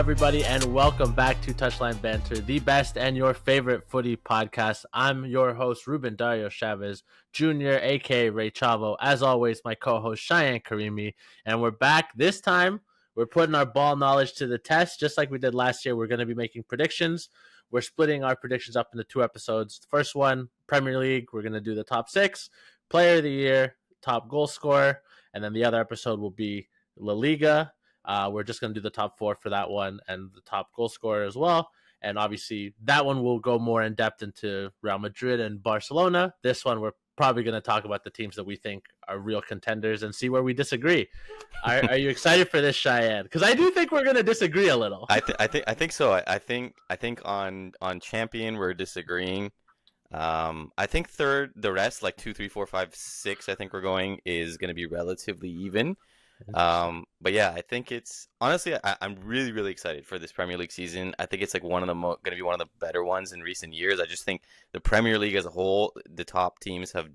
everybody, and welcome back to Touchline Banter, the best and your favorite footy podcast. I'm your host, Ruben Dario Chavez Jr., aka Ray Chavo. As always, my co-host, Shayan Karimi, and we're back. This time, we're putting our ball knowledge to the test, just like we did last year. We're going to be making predictions. We're splitting our predictions up into 2 episodes. The first one, Premier League, we're going to do the top 6, Player of the Year, top goal scorer, and then the other episode will be La Liga. We're just going to do the top 4 for that one and the top goal scorer as well. And obviously, that one will go more in depth into Real Madrid and Barcelona. This one, we're probably going to talk about the teams that we think are real contenders and see where we disagree. Are you excited for this, Cheyenne? Because I do think we're going to disagree a little. I think so. I think on champion we're disagreeing. I think third, the rest like 2, 3, 4, 5, 6. I think we're going is going to be relatively even. But yeah, I think it's honestly I'm really excited for this Premier League season. I think it's like one of the going to be one of the better ones in recent years. I just think the Premier League as a whole, the top teams have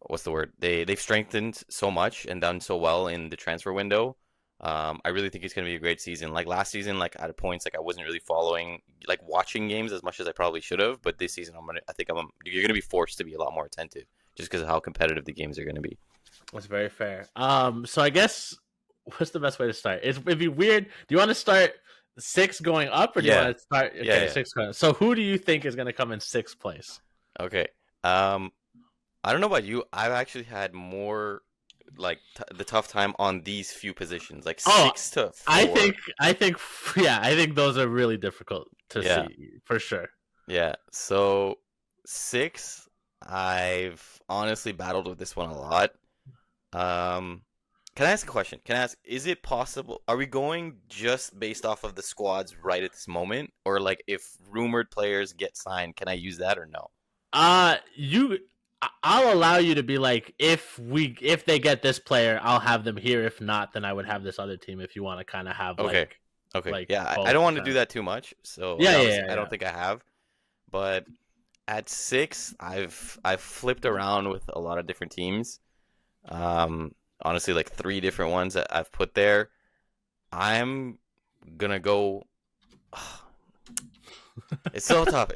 what's the word? They've strengthened so much and done so well in the transfer window. I really think it's going to be a great season. Like last season, like at points, like I wasn't really following, like watching games as much as I probably should have. But this season, you're going to be forced to be a lot more attentive just because of how competitive the games are going to be. That's very fair. So I guess what's the best way to start? It'd be weird. Do you want to start 6 going up, or do you want to start 6 going up? So who do you think is going to come in 6th place? Okay. I don't know about you. I've actually had more like the tough time on these few positions, like 6 to 4. I think those are really difficult to see for sure. Yeah. So 6, I've honestly battled with this one a lot. Can I ask a question? Is it possible, are we going just based off of the squads right at this moment, or like if rumored players get signed, can I use that or no? I'll allow you to be like, if they get this player, I'll have them here. If not, then I would have this other team. If you want to kind of have okay. Like yeah, I don't want to do that too much. So I don't think I have, but at 6, I've flipped around with a lot of different teams. Honestly, like 3 different ones that I've put there. I'm gonna go. It's so tough.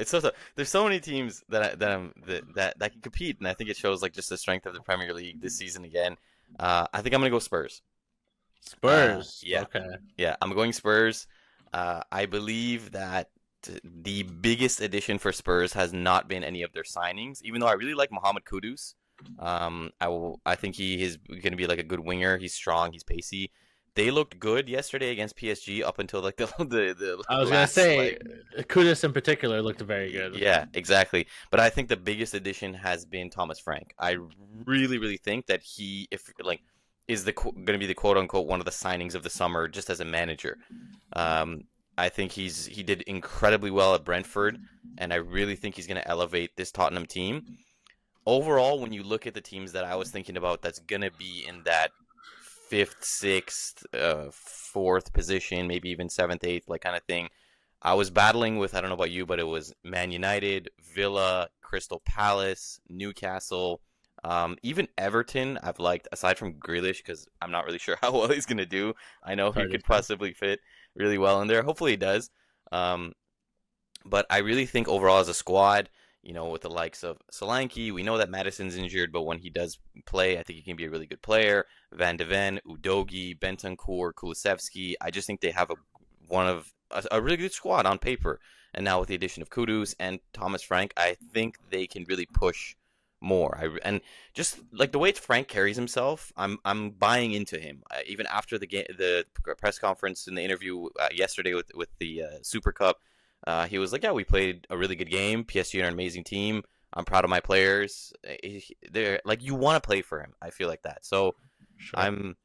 There's so many teams that can compete, and I think it shows like just the strength of the Premier League this season again. I think I'm gonna go Spurs. Spurs. Yeah. Okay. Yeah, I'm going Spurs. I believe that the biggest addition for Spurs has not been any of their signings, even though I really like Mohamed Kudus. I think he is going to be like a good winger. He's strong. He's pacey. They looked good yesterday against PSG up until like the I was going to say, Kudus in particular looked very good. Yeah, exactly. But I think the biggest addition has been Thomas Frank. I really think that he, is going to be the quote unquote one of the signings of the summer just as a manager. I think he did incredibly well at Brentford, and I really think he's going to elevate this Tottenham team. Overall, when you look at the teams that I was thinking about that's going to be in that 5th, 6th, 4th position, maybe even 7th, 8th, like kind of thing, I was battling with, I don't know about you, but it was Man United, Villa, Crystal Palace, Newcastle, even Everton I've liked, aside from Grealish, because I'm not really sure how well he's going to do. I know he could possibly fit really well in there. Hopefully he does. But I really think overall as a squad, with the likes of Solanke, we know that Maddison's injured, but when he does play, I think he can be a really good player. Van de Ven, Udogie, Bentancur, Kulusevski. I just think they have a really good squad on paper. And now with the addition of Kudus and Thomas Frank, I think they can really push more. And just like the way Frank carries himself, I'm buying into him. Even after the press conference and the interview yesterday with the Super Cup. He was like, yeah, we played a really good game. PSG are an amazing team. I'm proud of my players. They're like, you want to play for him. I feel like that. So sure. I'm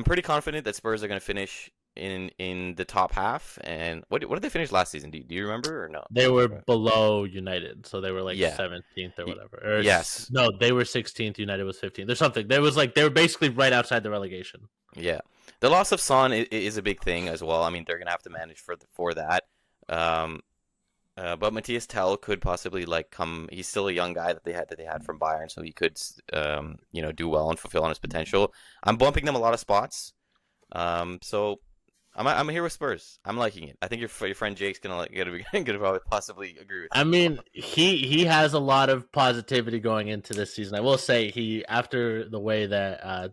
pretty confident that Spurs are going to finish in the top half. And what did they finish last season? Do you remember or no? They were below United, so they were like 17th or whatever. Yes. No, they were 16th. United was 15th. There's something. They were basically right outside the relegation. Yeah, the loss of Son is a big thing as well. I mean, they're going to have to manage for that. But Matthias Tell could possibly come. He's still a young guy that they had from Bayern, so he could do well and fulfill on his potential. I'm bumping them a lot of spots. So I'm here with Spurs. I'm liking it. I think your friend Jake's gonna possibly agree with I you. mean, he has a lot of positivity going into this season. I will say he after the way that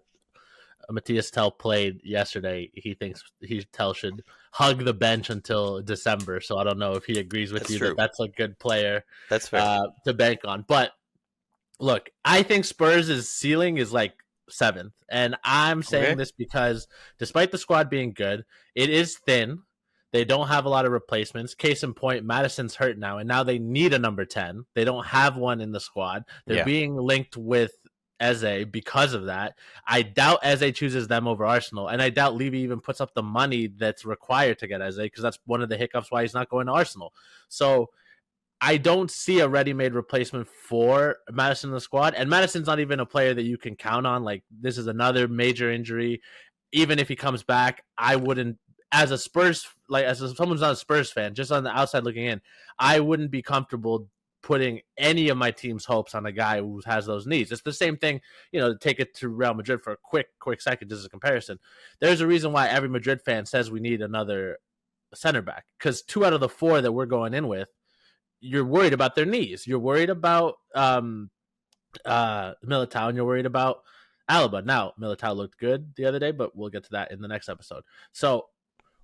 Matthias Tell played yesterday, he thinks Tell should hug the bench until December. So I don't know if he agrees with That's you that true. that's a good player That's fair. to bank on. But look, I think Spurs' ceiling is like seventh. And I'm saying Okay. this because despite the squad being good, it is thin. They don't have a lot of replacements. Case in point, Madison's hurt now, and now they need a number 10. They don't have one in the squad. They're Yeah. being linked with Eze because of that. I doubt Eze chooses them over Arsenal, and I doubt Levy even puts up the money that's required to get Eze because that's one of the hiccups why he's not going to Arsenal. So I don't see a ready-made replacement for Madison in the squad, and Madison's not even a player that you can count on. Like this is another major injury. Even if he comes back, I wouldn't. As a Spurs, someone who's not a Spurs fan, just on the outside looking in, I wouldn't be comfortable putting any of my team's hopes on a guy who has those needs. It's the same thing, to take it to Real Madrid for a quick second, just as a comparison. There's a reason why every Madrid fan says we need another center back because 2 out of the 4 that we're going in with, you're worried about their knees. You're worried about Militao, and you're worried about Alaba. Now, Militao looked good the other day, but we'll get to that in the next episode. So,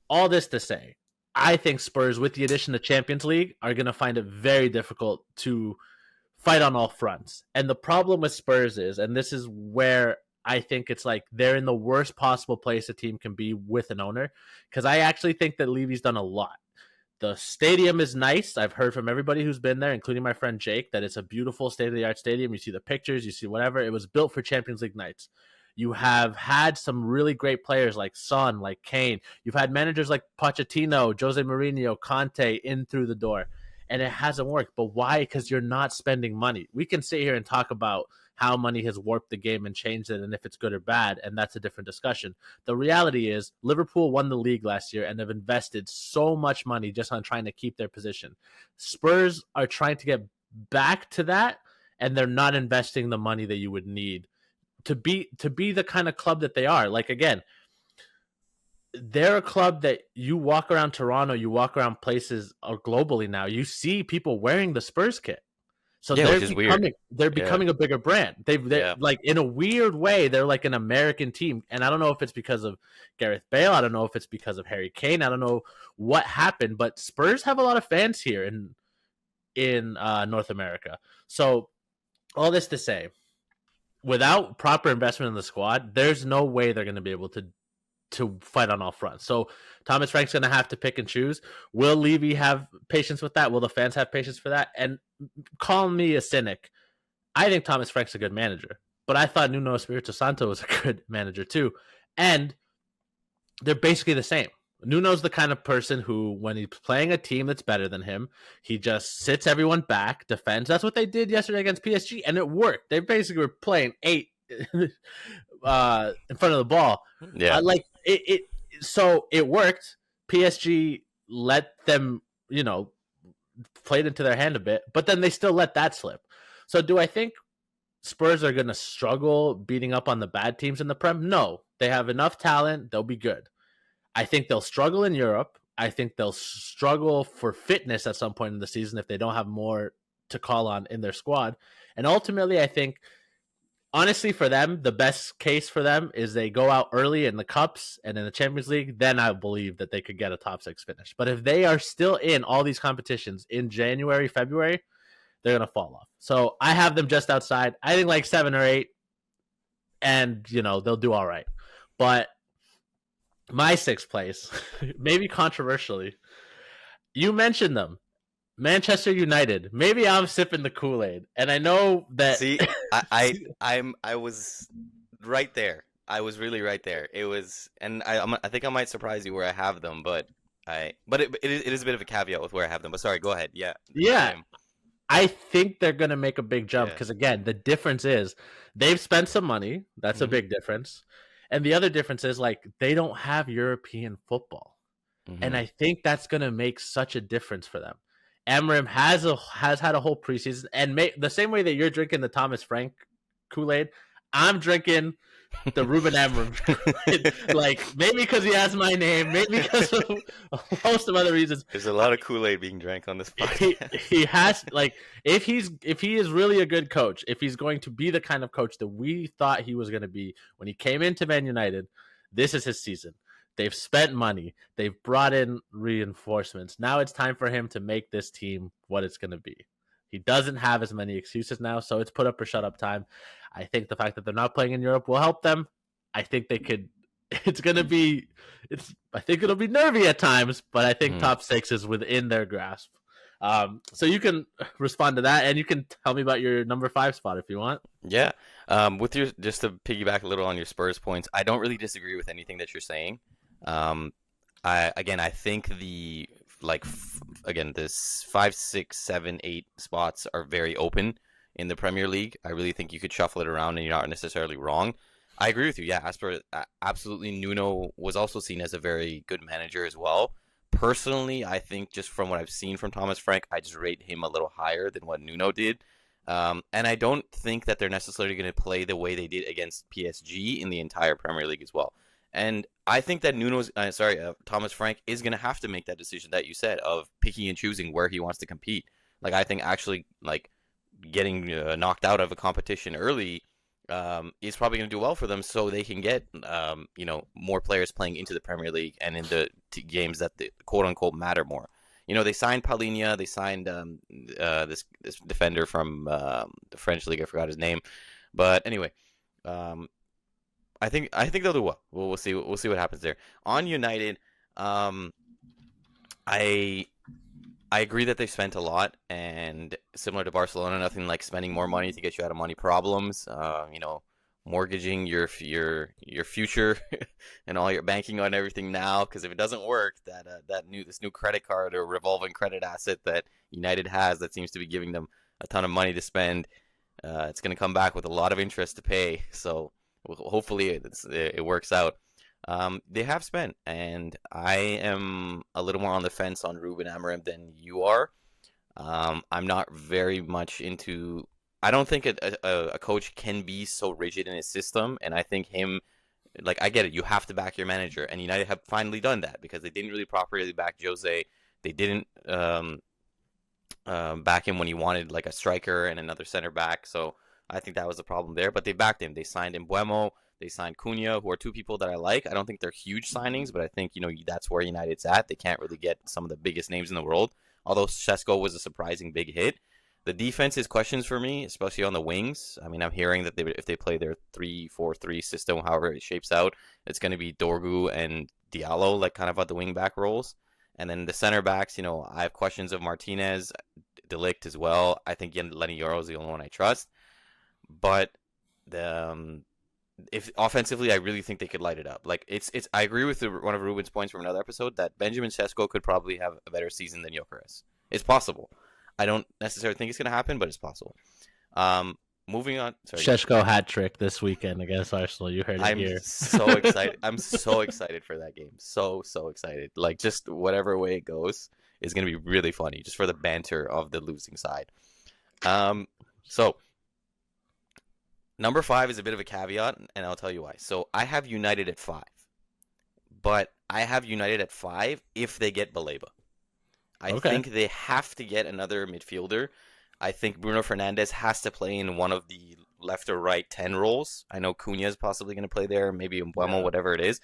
all this to say, I think Spurs, with the addition to Champions League, are going to find it very difficult to fight on all fronts. And the problem with Spurs is, and this is where I think it's like they're in the worst possible place a team can be with an owner, because I actually think that Levy's done a lot. The stadium is nice. I've heard from everybody who's been there, including my friend Jake, that it's a beautiful state-of-the-art stadium. You see the pictures, you see whatever. It was built for Champions League nights. You have had some really great players like Son, like Kane. You've had managers like Pochettino, Jose Mourinho, Conte in through the door, and it hasn't worked. But why? Because you're not spending money. We can sit here and talk about how money has warped the game and changed it and if it's good or bad, and that's a different discussion. The reality is Liverpool won the league last year and have invested so much money just on trying to keep their position. Spurs are trying to get back to that, and they're not investing the money that you would need to be the kind of club that they are. Like, again, they're a club that you walk around Toronto, you walk around places globally now, you see people wearing the Spurs kit. So Yeah, which is weird. they're Yeah. becoming a bigger brand. They're Yeah. like, in a weird way, they're like an American team. And I don't know if it's because of Gareth Bale. I don't know if it's because of Harry Kane. I don't know what happened, but Spurs have a lot of fans here in North America. So all this to say, without proper investment in the squad, there's no way they're going to be able to fight on all fronts. So Thomas Frank's going to have to pick and choose. Will Levy have patience with that? Will the fans have patience for that? And call me a cynic, I think Thomas Frank's a good manager, but I thought Nuno Espirito Santo was a good manager too. And they're basically the same. Nuno's the kind of person who, when he's playing a team that's better than him, he just sits everyone back, defends. That's what they did yesterday against PSG, and it worked. They basically were playing 8 in front of the ball. Yeah. So it worked. PSG let them, played into their hand a bit, but then they still let that slip. So do I think Spurs are going to struggle beating up on the bad teams in the Prem? No. They have enough talent. They'll be good. I think they'll struggle in Europe. I think they'll struggle for fitness at some point in the season if they don't have more to call on in their squad. And ultimately, I think, honestly, for them, the best case for them is they go out early in the Cups and in the Champions League. Then I believe that they could get a top 6 finish. But if they are still in all these competitions in January, February, they're going to fall off. So I have them just outside. I think like 7 or 8, and, they'll do all right. But my 6th place, maybe controversially, you mentioned them, Manchester United. Maybe I'm sipping the Kool-Aid, and I know that. See, I was right there. I was really right there. It was, and I think I might surprise you where I have them, but it is a bit of a caveat with where I have them. But sorry, go ahead. Yeah. Yeah. I think they're going to make a big jump because, again, the difference is they've spent some money. That's a big difference. And the other difference is, like, they don't have European football. And I think that's going to make such a difference for them. Amram has had a whole preseason. And the same way that you're drinking the Thomas Frank Kool-Aid, I'm drinking the Ruben Amram. Like, maybe because he has my name, maybe because of a host of other reasons. There's a lot of Kool-Aid being drank on this podcast. He has, like, if he is really a good coach, if he's going to be the kind of coach that we thought he was going to be when he came into Man United, this is his season. They've spent money. They've brought in reinforcements. Now it's time for him to make this team what it's going to be. He doesn't have as many excuses now, so it's put up or shut up time. I think the fact that they're not playing in Europe will help them. I think they could. It's going to be. I think it'll be nervy at times, but I think top 6 is within their grasp. So you can respond to that, and you can tell me about your number 5 spot if you want. Yeah. With your, just to piggyback a little on your Spurs points, I don't really disagree with anything that you're saying. I think this 5, 6, 7, 8 spots are very open in the Premier League. I really think you could shuffle it around, and you're not necessarily wrong. I agree with you. Yeah, absolutely. Nuno was also seen as a very good manager as well. Personally, I think just from what I've seen from Thomas Frank, I just rate him a little higher than what Nuno did. And I don't think that they're necessarily going to play the way they did against PSG in the entire Premier League as well. And I think that Thomas Frank is going to have to make that decision that you said of picking and choosing where he wants to compete. Like, I think actually, like, getting knocked out of a competition early is probably going to do well for them, so they can get more players playing into the Premier League and in the games that the quote unquote matter more. They signed Paulinho, they signed this defender from the French league. I forgot his name, but anyway, I think they'll do well. We'll see what happens there. On United, I agree that they spent a lot, and similar to Barcelona, nothing like spending more money to get you out of money problems. Mortgaging your future and all your banking on everything now, because if it doesn't work, this new credit card or revolving credit asset that United has that seems to be giving them a ton of money to spend, it's going to come back with a lot of interest to pay. So hopefully it works out. They have spent, and I am a little more on the fence on Ruben Amorim than you are. I'm not very much into. I don't think a coach can be so rigid in his system, and I think I get it. You have to back your manager, and United have finally done that because they didn't really properly back Jose. They didn't back him when he wanted like a striker and another center back. So I think that was the problem there. But they backed him. They signed Mbeumo. They signed Cunha, who are two people that I like. I don't think they're huge signings, but I think that's where United's at. They can't really get some of the biggest names in the world. Although Šeško was a surprising big hit. The defense is questions for me, especially on the wings. I mean, I'm hearing that if they play their 3-4-3 system, however it shapes out, it's going to be Dorgu and Diallo, like kind of at the wing back roles. And then the center backs, I have questions of Martinez, De Ligt as well. I think Lenny Yoro is the only one I trust. But if offensively, I really think they could light it up. Like I agree with one of Ruben's points from another episode that Benjamin Šeško could probably have a better season than Gyökeres. It's possible. I don't necessarily think it's going to happen, but it's possible. Moving on. Sorry. Šeško hat trick this weekend against Arsenal. You heard it here. I'm so excited. I'm so excited for that game. So excited. Like, just whatever way it goes is going to be really funny, just for the banter of the losing side. So number 5 is a bit of a caveat, and I'll tell you why. So I have United at 5, but I have United at 5 if they get Baleba. I think they have to get another midfielder. I think Bruno Fernandes has to play in one of the left or right 10 roles. I know Cunha is possibly going to play there, maybe Mbeumo, whatever it is.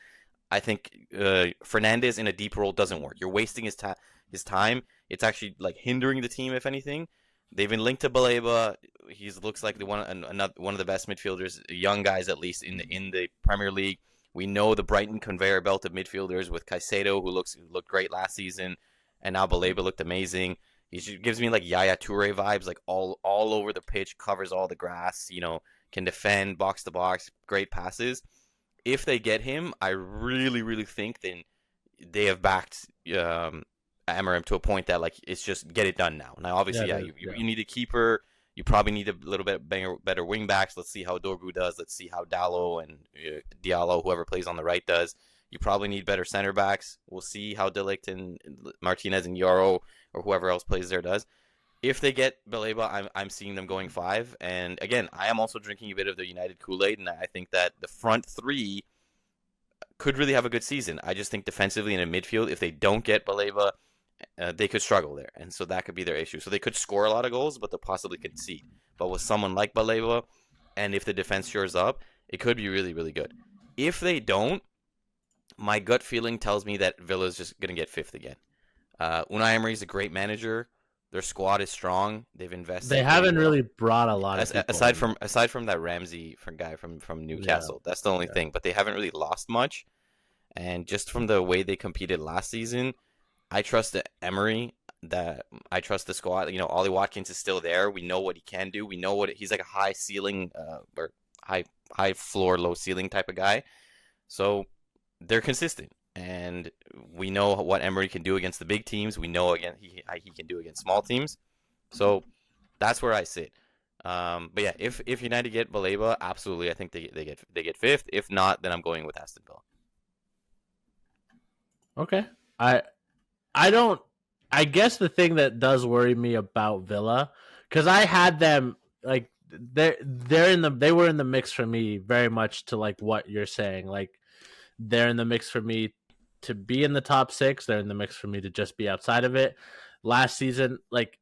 I think Fernandes in a deep role doesn't work. You're wasting his time. It's actually like hindering the team, if anything. They've been linked to Baleba. He looks like one of the best midfielders, young guys at least in the Premier League. We know the Brighton conveyor belt of midfielders with Caicedo, who looked great last season, and now Baleba looked amazing. He gives me like Yaya Toure vibes, like all over the pitch, covers all the grass, can defend box to box, great passes. If they get him, I really, really think then they have backed Amorim to a point that like it's just get it done now. Now, obviously, you need a keeper. You probably need a little bit better wing backs. Let's see how Dorgu does. Let's see how Dallo and Diallo, whoever plays on the right, does. You probably need better center backs. We'll see how De Ligt and Martinez and Yoro or whoever else plays there does. If they get Baleba, I'm seeing them going 5. And again, I am also drinking a bit of the United Kool-Aid, and I think that the front three could really have a good season. I just think defensively and in midfield, if they don't get Baleba, they could struggle there, and so that could be their issue. So they could score a lot of goals, but they'll possibly concede. But with someone like Baleba, and if the defense shores up, it could be really, really good. If they don't, my gut feeling tells me that Villa's just going to get 5th again. Unai Emery is a great manager. Their squad is strong. They've invested. They haven't really brought a lot of people aside from that Ramsey guy from Newcastle. That's the only thing. But they haven't really lost much. And just from the way they competed last season, I trust Emery. I trust the squad. You know, Ollie Watkins is still there. We know what he can do. We know he's like a high ceiling or high floor, low ceiling type of guy. So they're consistent. And we know what Emery can do against the big teams. We know again he can do against small teams. So that's where I sit. But yeah, if United get Baleba, absolutely, I think they get 5th. If not, then I'm going with Aston Villa. Okay, I don't. I guess the thing that does worry me about Villa, because I had them like they were in the mix for me very much to like what you're saying. Like they're in the mix for me to be in the top 6. They're in the mix for me to just be outside of it. Last season, like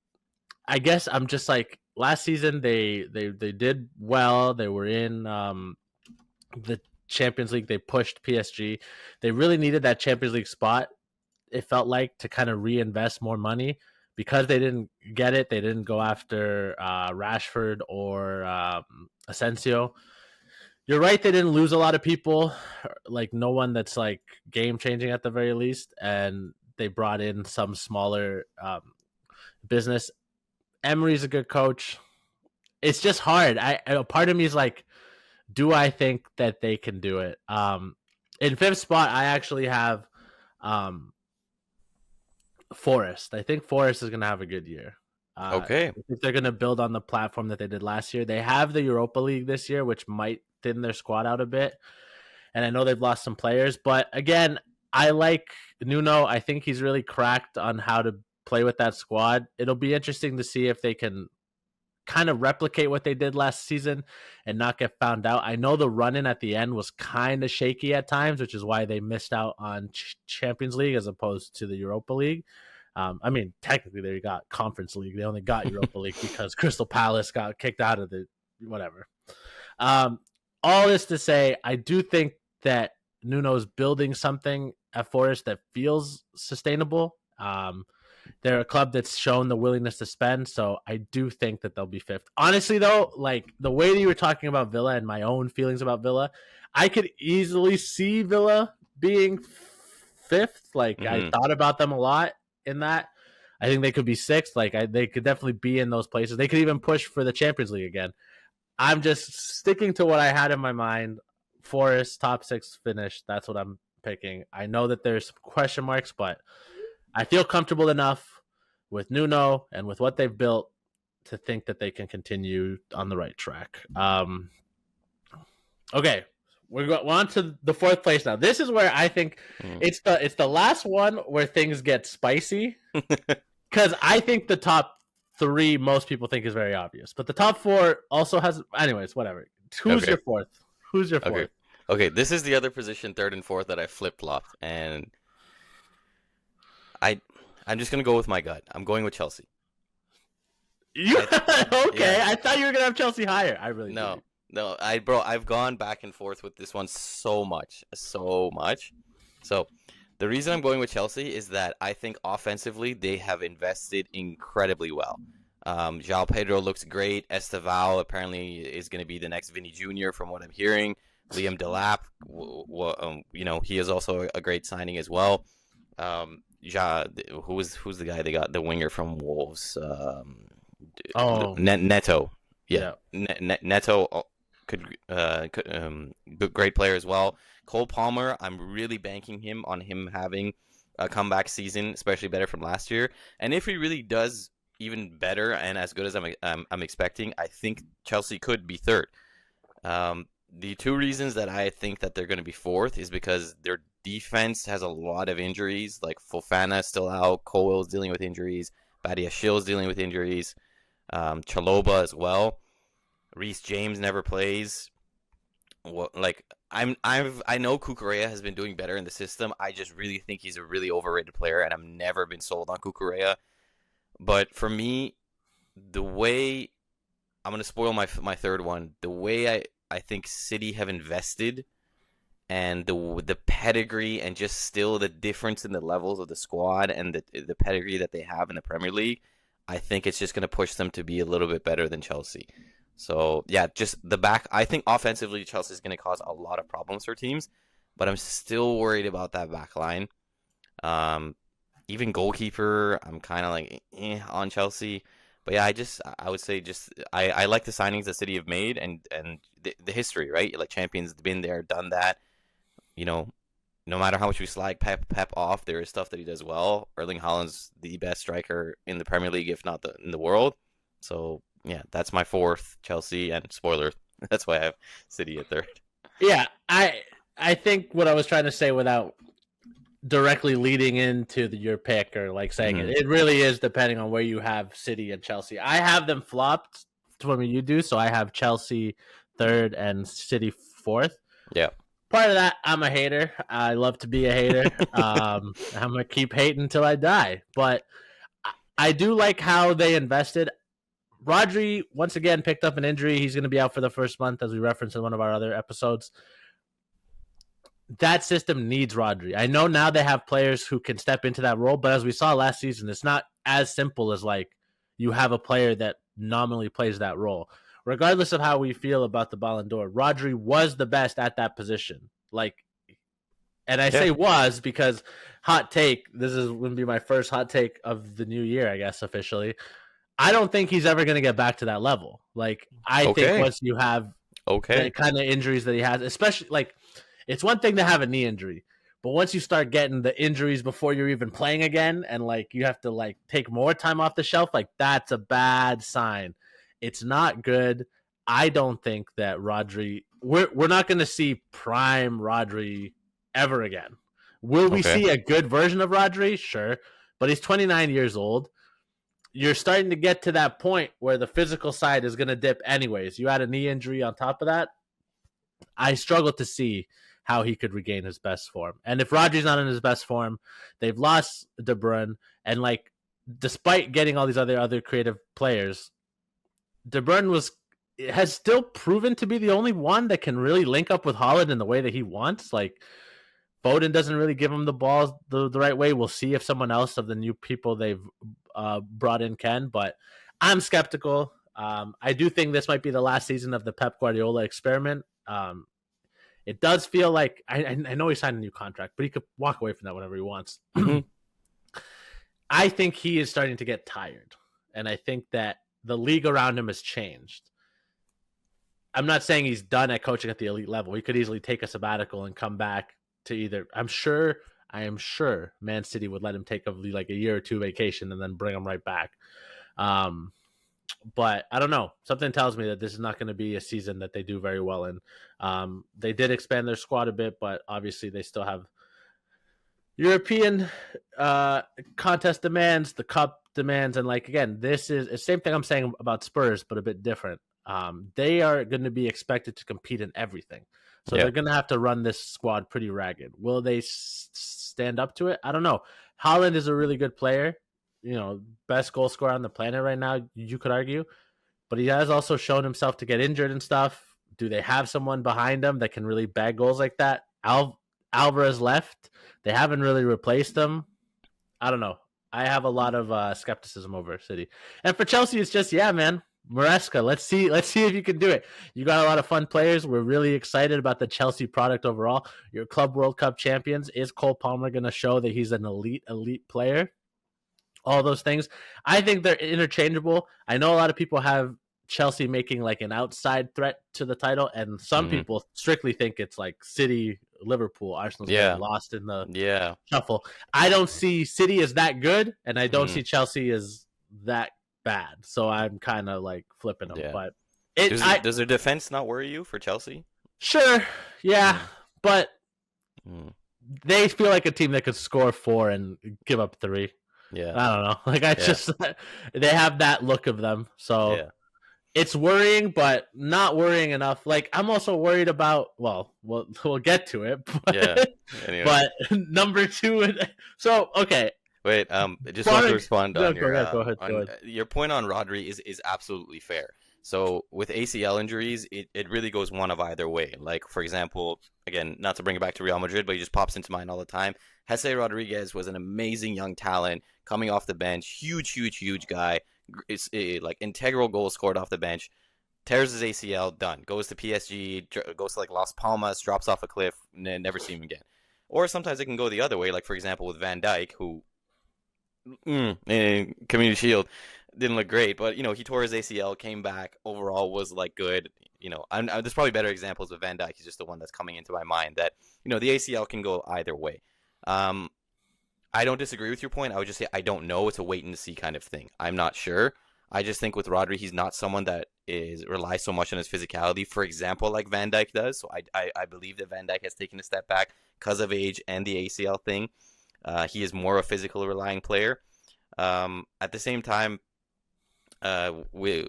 I guess I'm just like last season they did well. They were in the Champions League. They pushed PSG. They really needed that Champions League spot, it felt like, to kind of reinvest more money. Because they didn't get it, they didn't go after Rashford or Asensio. You're right, they didn't lose a lot of people, like no one that's like game changing at the very least, and they brought in some smaller business. Emery's a good coach. It's just hard. A part of me is like, do I think that they can do it? In 5th spot, I actually have Forest. I think Forest is going to have a good year. Okay. I think they're going to build on the platform that they did last year. They have the Europa League this year, which might thin their squad out a bit. And I know they've lost some players. But again, I like Nuno. I think he's really cracked on how to play with that squad. It'll be interesting to see if they can kind of replicate what they did last season and not get found out. I know the run-in at the end was kind of shaky at times, which is why they missed out on Champions League as opposed to the Europa League. I mean, technically they got Conference League. They only got Europa League because Crystal Palace got kicked out of the whatever. All this to say, I do think that Nuno's building something at Forest that feels sustainable. They're a club that's shown the willingness to spend, so I do think that they'll be 5th. Honestly, though, like the way that you were talking about Villa and my own feelings about Villa, I could easily see Villa being 5th. Like I thought about them a lot in that. I think they could be 6th. Like they could definitely be in those places. They could even push for the Champions League again. I'm just sticking to what I had in my mind. Forest top 6 finish. That's what I'm picking. I know that there's some question marks, but I feel comfortable enough with Nuno and with what they've built to think that they can continue on the right track. Okay, we're on to the 4th place now. This is where I think it's the last one where things get spicy, because I think the top 3 most people think is very obvious, but the top 4 also has. Anyways, whatever. Who's your 4th? Who's your 4th? Okay. This is the other position, 3rd and 4th, that I flip-flopped, and I'm just gonna go with my gut. I'm going with Chelsea. Okay, yeah. I thought you were gonna have Chelsea higher. I really no. I've gone back and forth with this one so much. So the reason I'm going with Chelsea is that I think offensively they have invested incredibly well. João Pedro looks great. Estevao apparently is going to be the next Vinny Jr. from what I'm hearing. Liam Delap, he is also a great signing as well. Who's the guy they got? The winger from Wolves. Neto. Yeah. Neto could great player as well. Cole Palmer, I'm really banking him on him having a comeback season, especially better from last year. And if he really does even better and as good as I'm expecting, I think Chelsea could be 3rd. The 2 reasons that I think that they're going to be 4th is because their defense has a lot of injuries. Like Fofana is still out, Cole is dealing with injuries, Badiashil's dealing with injuries. Chaloba as well. Reece James never plays. I know Kukurea has been doing better in the system. I just really think he's a really overrated player, and I've never been sold on Kukurea. But for me, the way I'm gonna spoil my third one, the way I think City have invested and the pedigree and just still the difference in the levels of the squad and the pedigree that they have in the Premier League, I think it's just gonna push them to be a little bit better than Chelsea. So yeah, just the back. I think offensively, Chelsea is going to cause a lot of problems for teams, but I'm still worried about that back line. Even goalkeeper, I'm kind of like on Chelsea. But yeah, I would say I like the signings that City have made and the history, right? Like Champions been there, done that. You know, no matter how much we slag Pep off, there is stuff that he does well. Erling Haaland's the best striker in the Premier League, if not in the world. So yeah, that's my fourth, Chelsea, and spoiler, that's why I have City at third. Yeah, I think what I was trying to say without directly leading into your pick or like saying it really is depending on where you have City and Chelsea. I have them flopped to what you do, so I have Chelsea third and City fourth. Yeah. Part of that, I'm a hater. I love to be a hater. I'm gonna keep hating until I die. But I do like how they invested. Rodri, once again, picked up an injury. He's going to be out for the first month, as we referenced in one of our other episodes. That system needs Rodri. I know now they have players who can step into that role, but as we saw last season, it's not as simple as like you have a player that nominally plays that role. Regardless of how we feel about the Ballon d'Or, Rodri was the best at that position. And I say was because hot take, this is going to be my first hot take of the new year, I guess, officially. I don't think he's ever going to get back to that level. I think once you have the kind of injuries that he has, especially it's one thing to have a knee injury, but once you start getting the injuries before you're even playing again, and you have to take more time off the shelf, that's a bad sign. It's not good. I don't think that Rodri. We're not going to see prime Rodri ever again. Will we see a good version of Rodri? Sure, but he's 29 years old. You're starting to get to that point where the physical side is going to dip anyways. You add a knee injury on top of that. I struggle to see how he could regain his best form. And if Rodri's not in his best form, they've lost De Bruyne. And despite getting all these other creative players, De Bruyne has still proven to be the only one that can really link up with Haaland in the way that he wants. Foden doesn't really give him the ball the right way. We'll see if someone else of the new people they've brought in can, but I'm skeptical. I do think this might be the last season of the Pep Guardiola experiment. It does feel like I know he signed a new contract, but he could walk away from that whenever he wants. I think he is starting to get tired, and I think that the league around him has changed. I'm not saying he's done at coaching at the elite level. He could easily take a sabbatical and come back to either. I am sure Man City would let him take a year or two vacation and then bring him right back. But I don't know. Something tells me that this is not going to be a season that they do very well in. They did expand their squad a bit, but obviously they still have European contest demands, the cup demands, and again, this is the same thing I'm saying about Spurs, but a bit different. They are going to be expected to compete in everything. So they're going to have to run this squad pretty ragged. Will they stand up to it? I don't know. Haaland is a really good player, best goal scorer on the planet right now, you could argue. But he has also shown himself to get injured and stuff. Do they have someone behind him that can really bag goals like that? Alvarez left. They haven't really replaced him. I don't know. I have a lot of skepticism over City. And for Chelsea, it's just, man. Maresca, let's see if you can do it. You got a lot of fun players. We're really excited about the Chelsea product overall. Your Club World Cup champions. Is Cole Palmer going to show that he's an elite player? All those things. I think they're interchangeable. I know a lot of people have Chelsea making an outside threat to the title, and some people strictly think it's City, Liverpool, Arsenal's getting lost in the shuffle. I don't see City as that good, and I don't see Chelsea as that bad, so I'm kind of flipping them. But does their defense not worry you for Chelsea? Sure, but they feel like a team that could score 4 and give up 3. Yeah. I don't know. Like I Yeah. just they have that look of them. So Yeah. it's worrying, but not worrying enough. Like I'm also worried about. Well, we'll get to it, Yeah. but Anyway. but number two. So okay, Wait, I just want to Barring, respond no, on go your ahead, go ahead, go on ahead. your point on Rodri is absolutely fair. So with ACL injuries, it really goes one of either way. Like for example, again, not to bring it back to Real Madrid, but he just pops into mind all the time. Jesse Rodriguez was an amazing young talent coming off the bench, huge guy. It's like integral goal scored off the bench. Tears his ACL, done. Goes to PSG, goes to like Las Palmas, drops off a cliff, never see him again. Or sometimes it can go the other way, like for example with Van Dijk, who and Community Shield didn't look great, but he tore his ACL, came back, overall was like good. There's probably better examples of Van Dijk. He's just the one that's coming into my mind that the ACL can go either way. Um, I don't disagree with your point. I would just say I don't know. It's a wait and see kind of thing. I'm not sure. I just think with Rodri, he's not someone that relies so much on his physicality, for example, like Van Dijk does. So I believe that Van Dijk has taken a step back because of age and the ACL thing. He is more a physical relying player. At the same time, with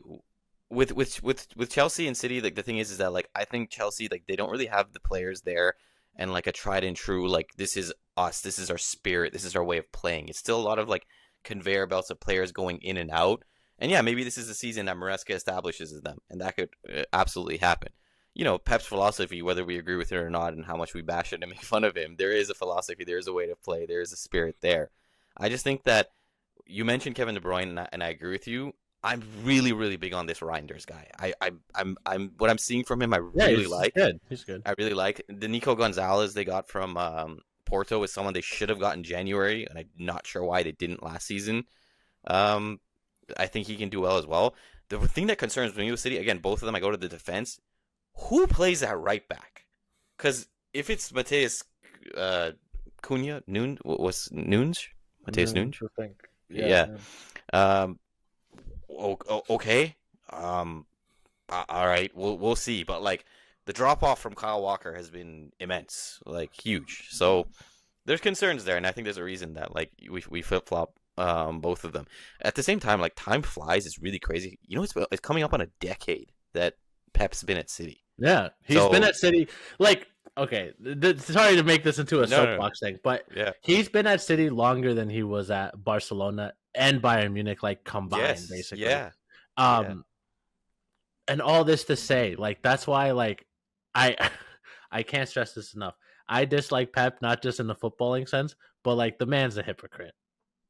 Chelsea and City, like the thing is that like I think Chelsea like they don't really have the players there and like a tried and true like this is us, this is our spirit, this is our way of playing. It's still a lot of like conveyor belts of players going in and out. And yeah, maybe this is the season that Maresca establishes them, and that could absolutely happen. Pep's philosophy, whether we agree with it or not, and how much we bash it and make fun of him, there is a philosophy, there is a way to play, there is a spirit there. I just think that you mentioned Kevin De Bruyne, and I agree with you. I'm really, really big on this Reinders guy. I'm what I'm seeing from him. I Yeah, really he's like. good. He's good. I really like the Nico Gonzalez they got from Porto is someone they should have gotten January, and I'm not sure why they didn't last season. Um, I think he can do well as well. The thing that concerns me with City, again, both of them, I go to the defense. Who plays that right back? Because if it's Mateus Cunha, was Nunes? Mateus Nunes? I think. Yeah. Um, okay. All right. We'll see. But like the drop off from Kyle Walker has been immense, like huge. So there's concerns there, and I think there's a reason that like we flip flop both of them. At the same time, like time flies. It's really crazy. It's coming up on a decade that Pep's been at City. Yeah, he's been at City. Like, okay, sorry to make this into a soapbox thing, but yeah, he's been at City longer than he was at Barcelona and Bayern Munich, like combined, basically. Yeah. And all this to say, like that's why, like, I I can't stress this enough. I dislike Pep not just in the footballing sense, but like the man's a hypocrite.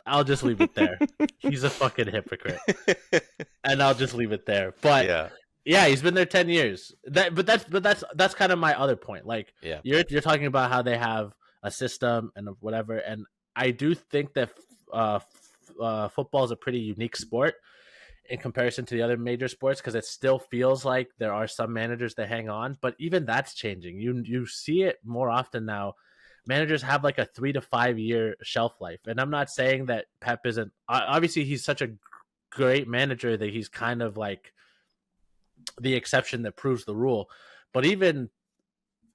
I'll just leave it there. He's a fucking hypocrite, and I'll just leave it there. But yeah, he's been there 10 years. That's kind of my other point. Like, you're talking about how they have a system and whatever, and I do think that football is a pretty unique sport in comparison to the other major sports because it still feels like there are some managers that hang on, but even that's changing. You see it more often now. Managers have like a 3 to 5 year shelf life, and I'm not saying that Pep isn't. Obviously, he's such a great manager that he's kind of like the exception that proves the rule. But even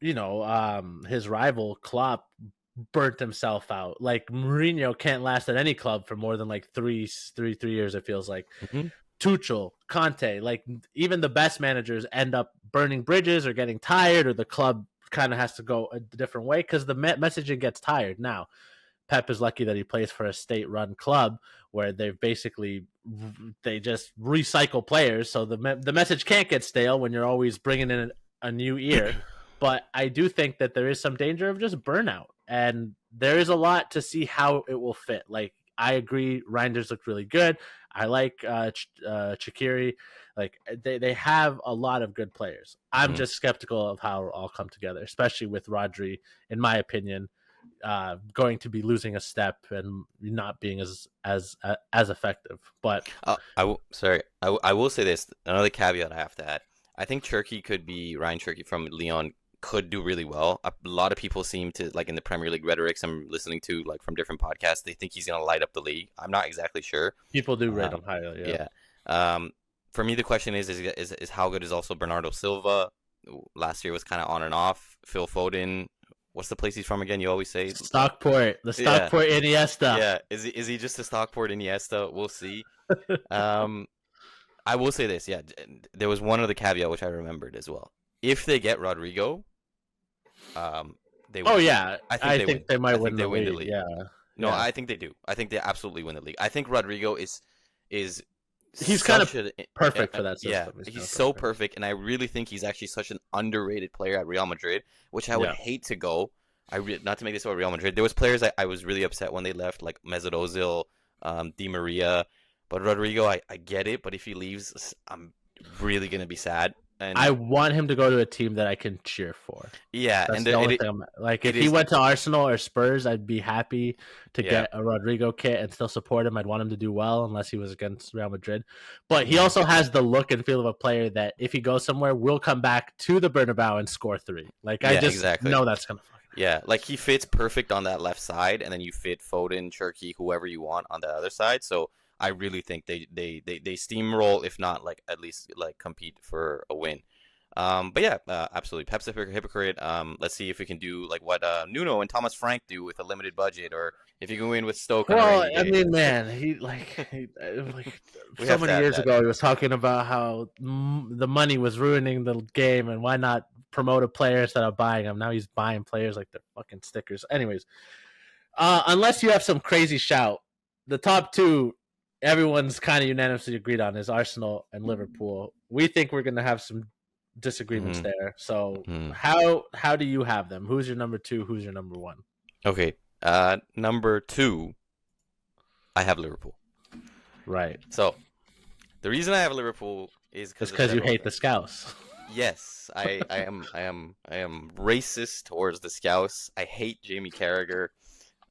his rival Klopp burnt himself out. Like Mourinho can't last at any club for more than like three years. It feels like. Mm-hmm. Tuchel, Conte, like even the best managers end up burning bridges or getting tired, or the club kind of has to go a different way because the messaging gets tired. Now, Pep is lucky that he plays for a state-run club where they just recycle players, so the message can't get stale when you're always bringing in a new ear. But I do think that there is some danger of just burnout, and there is a lot to see how it will fit. Like I agree, Reinders looked really good. I like Shaqiri. Like they have a lot of good players. I'm just skeptical of how it all come together, especially with Rodri, in my opinion, going to be losing a step and not being as effective. But I will say this. Another caveat I have to add. I think Ryan Cherki from Lyon could do really well. A lot of people seem to, like in the Premier League rhetorics I'm listening to, like from different podcasts, they think he's going to light up the league. I'm not exactly sure. People do rate him highly. Yeah. For me, the question is how good is also Bernardo Silva? Last year was kind of on and off. Phil Foden what's the place he's from again? You always say Stockport, the yeah, Stockport Iniesta. yeah. Is he just a Stockport Iniesta? We'll see. Um, I will say this. Yeah, there was one other caveat which I remembered as well. If they get Rodrigo, um, they Oh win. yeah, I think I they win. think they might I win think they the win the league. league. Yeah, No, yeah. I think they do. I think they absolutely win the league. I think Rodrigo is He's kind of such perfect for that yeah, system. He's kind he's of so perfect. perfect, and I really think he's actually such an underrated player at Real Madrid, which I would Yeah. hate to go. Not to make this about Real Madrid. There was players I was really upset when they left, like Mesut Ozil, Di Maria, but Rodrigo, I get it, but if he leaves, I'm really gonna be sad. I And want him to go to a team that I can cheer for. yeah, That's and the only thing. Like, it if he is. went to Arsenal or Spurs, I'd be happy to Yeah. get a Rodrigo kit and still support him. I'd want him to do well, unless he was against Real Madrid. But he Mhm. also has the look and feel of a player that, if he goes somewhere, will come back to the Bernabeu and score 3. Like, I Yeah, just exactly. know that's gonna fucking Yeah, like he fits perfect on that left side, and then you fit Foden, Cherky, whoever you want on the other side. So I really think they steamroll, if not like at least like compete for a win. But yeah, absolutely. Pep's a hypocrite. Let's see if we can do like what Nuno and Thomas Frank do with a limited budget, or if you can win with Stoke on a Well, rainy I day. mean, man, like We so have to many add years that. ago, he was talking about how the money was ruining the game, and why not promote a player instead of buying them? Now he's buying players like they're fucking stickers. Anyways, unless you have some crazy shout, the top two, everyone's kind of unanimously agreed on is Arsenal and Liverpool. We think we're gonna have some disagreements Hmm. there. So Hmm. how do you have them? Who's your number two? Who's your number one? Okay. Number two, I have Liverpool. Right. So the reason I have Liverpool is It's because of because you several hate the things. Scouts. Yes, I am racist towards the Scouts. I hate Jamie Carragher.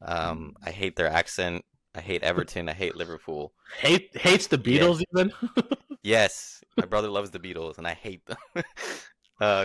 I hate their accent. I hate Everton. I hate Liverpool. Hates the Yeah. Beatles even. Yes, my brother loves the Beatles, and I hate them.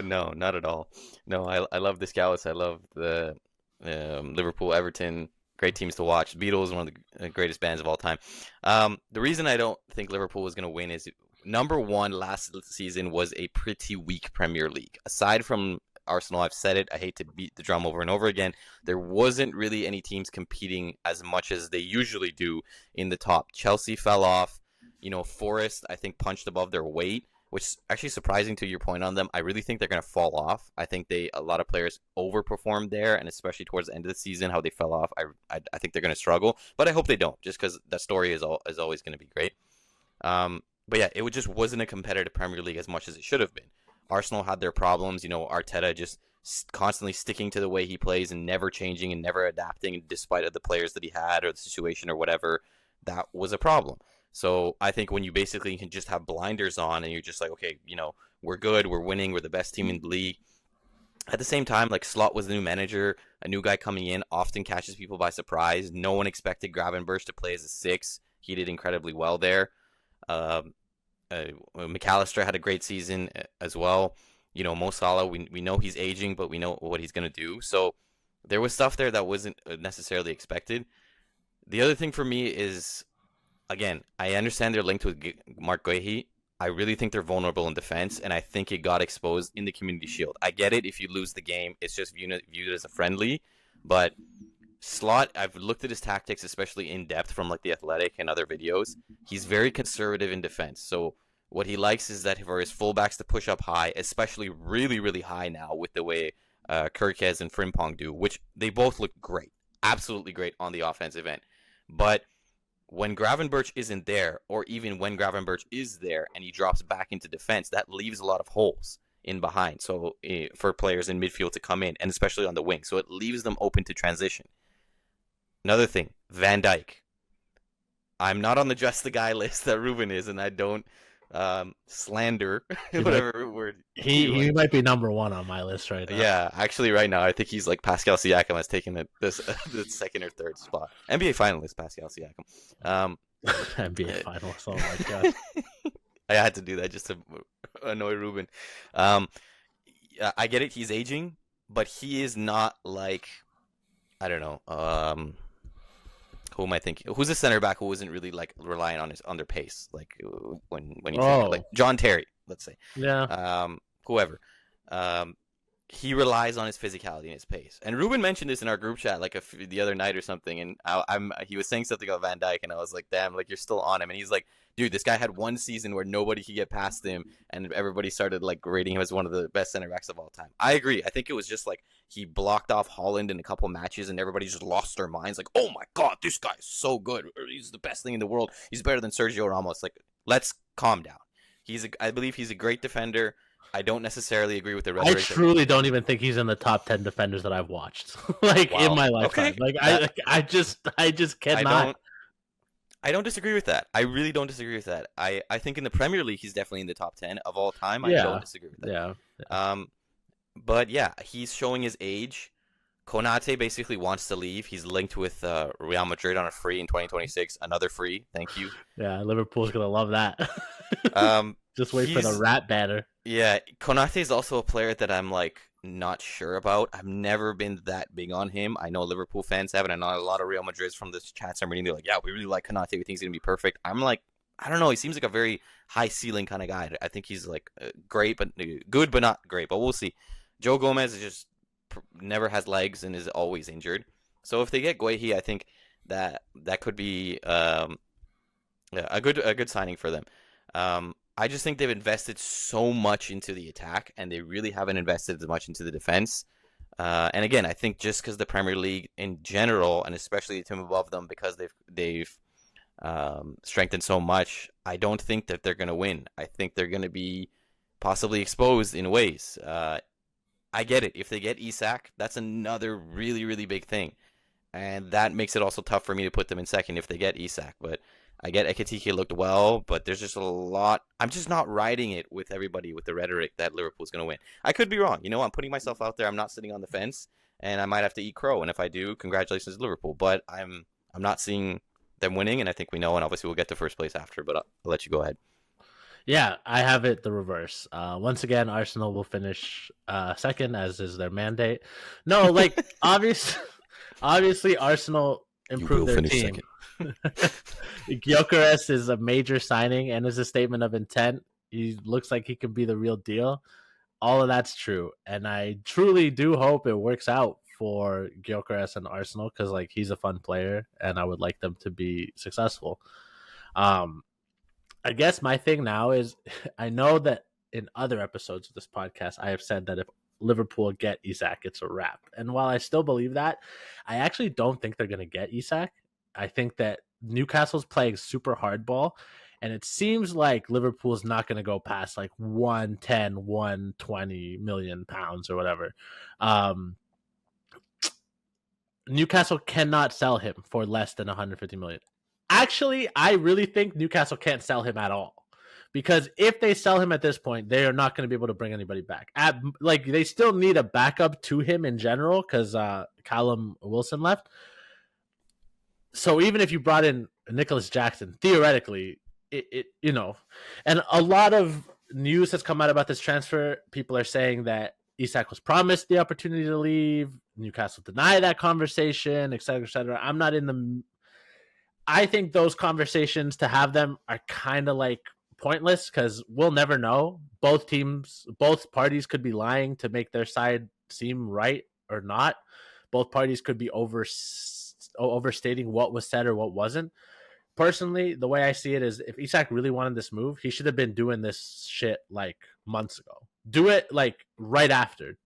No, not at all. No, I love the Scouts. I love the Liverpool, Everton. Great teams to watch. Beatles, one of the greatest bands of all time. The reason I don't think Liverpool was going to win is number one, last season was a pretty weak Premier League. Aside from Arsenal, I've said it. I hate to beat the drum over and over again. There wasn't really any teams competing as much as they usually do in the top. Chelsea fell off. Forest, I think, punched above their weight, which is actually surprising to your point on them. I really think they're going to fall off. I think a lot of players overperformed there, and especially towards the end of the season, how they fell off. I think they're going to struggle, but I hope they don't, just because that story is always going to be great. But yeah, it just wasn't a competitive Premier League as much as it should have been. Arsenal had their problems. Arteta just constantly sticking to the way he plays and never changing and never adapting, despite of the players that he had or the situation or whatever. That was a problem. So I think when you basically can just have blinders on and you're just like, okay, we're good, we're winning, we're the best team in the league. At the same time, like Slot was the new manager, a new guy coming in often catches people by surprise. No one expected Gravenberch to play as a 6. He did incredibly well there. Um, McAllister had a great season as well. Mo Salah, we know he's aging, but we know what he's going to do. So there was stuff there that wasn't necessarily expected. The other thing for me is, again, I understand they're linked with Mark Guehi. I really think they're vulnerable in defense, and I think it got exposed in the Community Shield. I get it if you lose the game, it's just viewed as a friendly, but Slot, I've looked at his tactics, especially in depth from like the Athletic and other videos. He's very conservative in defense. So what he likes is that for his fullbacks to push up high, especially really, really high now with the way Kirkez and Frimpong do, which they both look great, absolutely great on the offensive end. But when Gravenberch isn't there, or even when Gravenberch is there and he drops back into defense, that leaves a lot of holes in behind. So for players in midfield to come in, and especially on the wing, so it leaves them open to transition. Another thing, Van Dijk. I'm not on the just the guy list that Ruben is, and I don't slander He's like whatever word you he want. might be number one on my list right now. Yeah, actually, right now I think he's like Pascal Siakam has taken the second or third spot. NBA finalist Pascal Siakam. NBA Finals. Oh my god. I had to do that just to annoy Ruben. Um, I get it. He's aging, but he is not like, I don't know. Who am I thinking? Who's a center back who isn't really like relying on their pace? Like when you think like Oh John Terry, let's say, yeah. whoever. Um, he relies on his physicality and his pace. And Ruben mentioned this in our group chat like the other night or something, and he was saying something about Van Dijk, and I was like, damn, like you're still on him. And he's like, dude, this guy had one season where nobody could get past him, and everybody started like rating him as one of the best center backs of all time. I agree. I think it was just like he blocked off Holland in a couple matches, and everybody just lost their minds. Like, oh my god, this guy is so good. He's the best thing in the world. He's better than Sergio Ramos. Like, let's calm down. I believe he's a great defender. I don't necessarily agree with the rhetoric. I truly don't even think he's in the top 10 defenders that I've watched, like Wow. in my lifetime. Okay. Like I just cannot. I don't disagree with that. I really don't disagree with that. I think in the Premier League he's definitely in the top 10 of all time. I don't disagree with that. Yeah. But yeah, he's showing his age. Konate basically wants to leave. He's linked with Real Madrid on a free in 2026. Another free. Thank you. Yeah, Liverpool's gonna love that. Just wait for the rat banner. Yeah, Konate is also a player that I'm like not sure about. I've never been that big on him. I know Liverpool fans have it. I know a lot of Real Madrids from the chats I'm reading. They're like, yeah, we really like Konate. We think he's gonna be perfect. I'm like, I don't know. He seems like a very high ceiling kind of guy. I think he's like great, but good, but not great. But we'll see. Joe Gomez is just never has legs and is always injured. So if they get Guehi, I think that could be a good signing for them. I just think they've invested so much into the attack, and they really haven't invested as much into the defense. And again, I think just because the Premier League in general, and especially the team above them, because they've strengthened so much, I don't think that they're going to win. I think they're going to be possibly exposed in ways. I get it. If they get Isak, that's another really, really big thing. And that makes it also tough for me to put them in second if they get Isak. But I get Ekitike looked well, but there's just a lot. I'm just not riding it with everybody with the rhetoric that Liverpool's going to win. I could be wrong. You know, I'm putting myself out there. I'm not sitting on the fence, and I might have to eat crow. And if I do, congratulations to Liverpool. But I'm not seeing them winning, and I think we know. And obviously, we'll get to first place after. But I'll let you go ahead. Yeah, I have it the reverse. Once again, Arsenal will finish second, as is their mandate. No, like obviously, Arsenal improved their team. Gyökeres is a major signing and is a statement of intent. He looks like he could be the real deal. All of that's true, and I truly do hope it works out for Gyökeres and Arsenal because, like, he's a fun player, and I would like them to be successful. I guess my thing now is I know that in other episodes of this podcast, I have said that if Liverpool get Isak, it's a wrap. And while I still believe that, I actually don't think they're going to get Isak. I think that Newcastle's playing super hardball, and it seems like Liverpool's not going to go past like 110, 120 million pounds or whatever. Newcastle cannot sell him for less than 150 million. Actually, I really think Newcastle can't sell him at all. Because if they sell him at this point, they are not going to be able to bring anybody back. They still need a backup to him in general because Callum Wilson left. So even if you brought in Nicholas Jackson, theoretically, and a lot of news has come out about this transfer. People are saying that Isak was promised the opportunity to leave. Newcastle denied that conversation, et cetera, et cetera. I'm not in the... I think those conversations, to have them, are kind of like pointless because we'll never know. Both parties could be lying to make their side seem right or not. Both parties could be overstating what was said or what wasn't. Personally, the way I see it is if Isak really wanted this move, he should have been doing this shit like months ago. Do it like right after.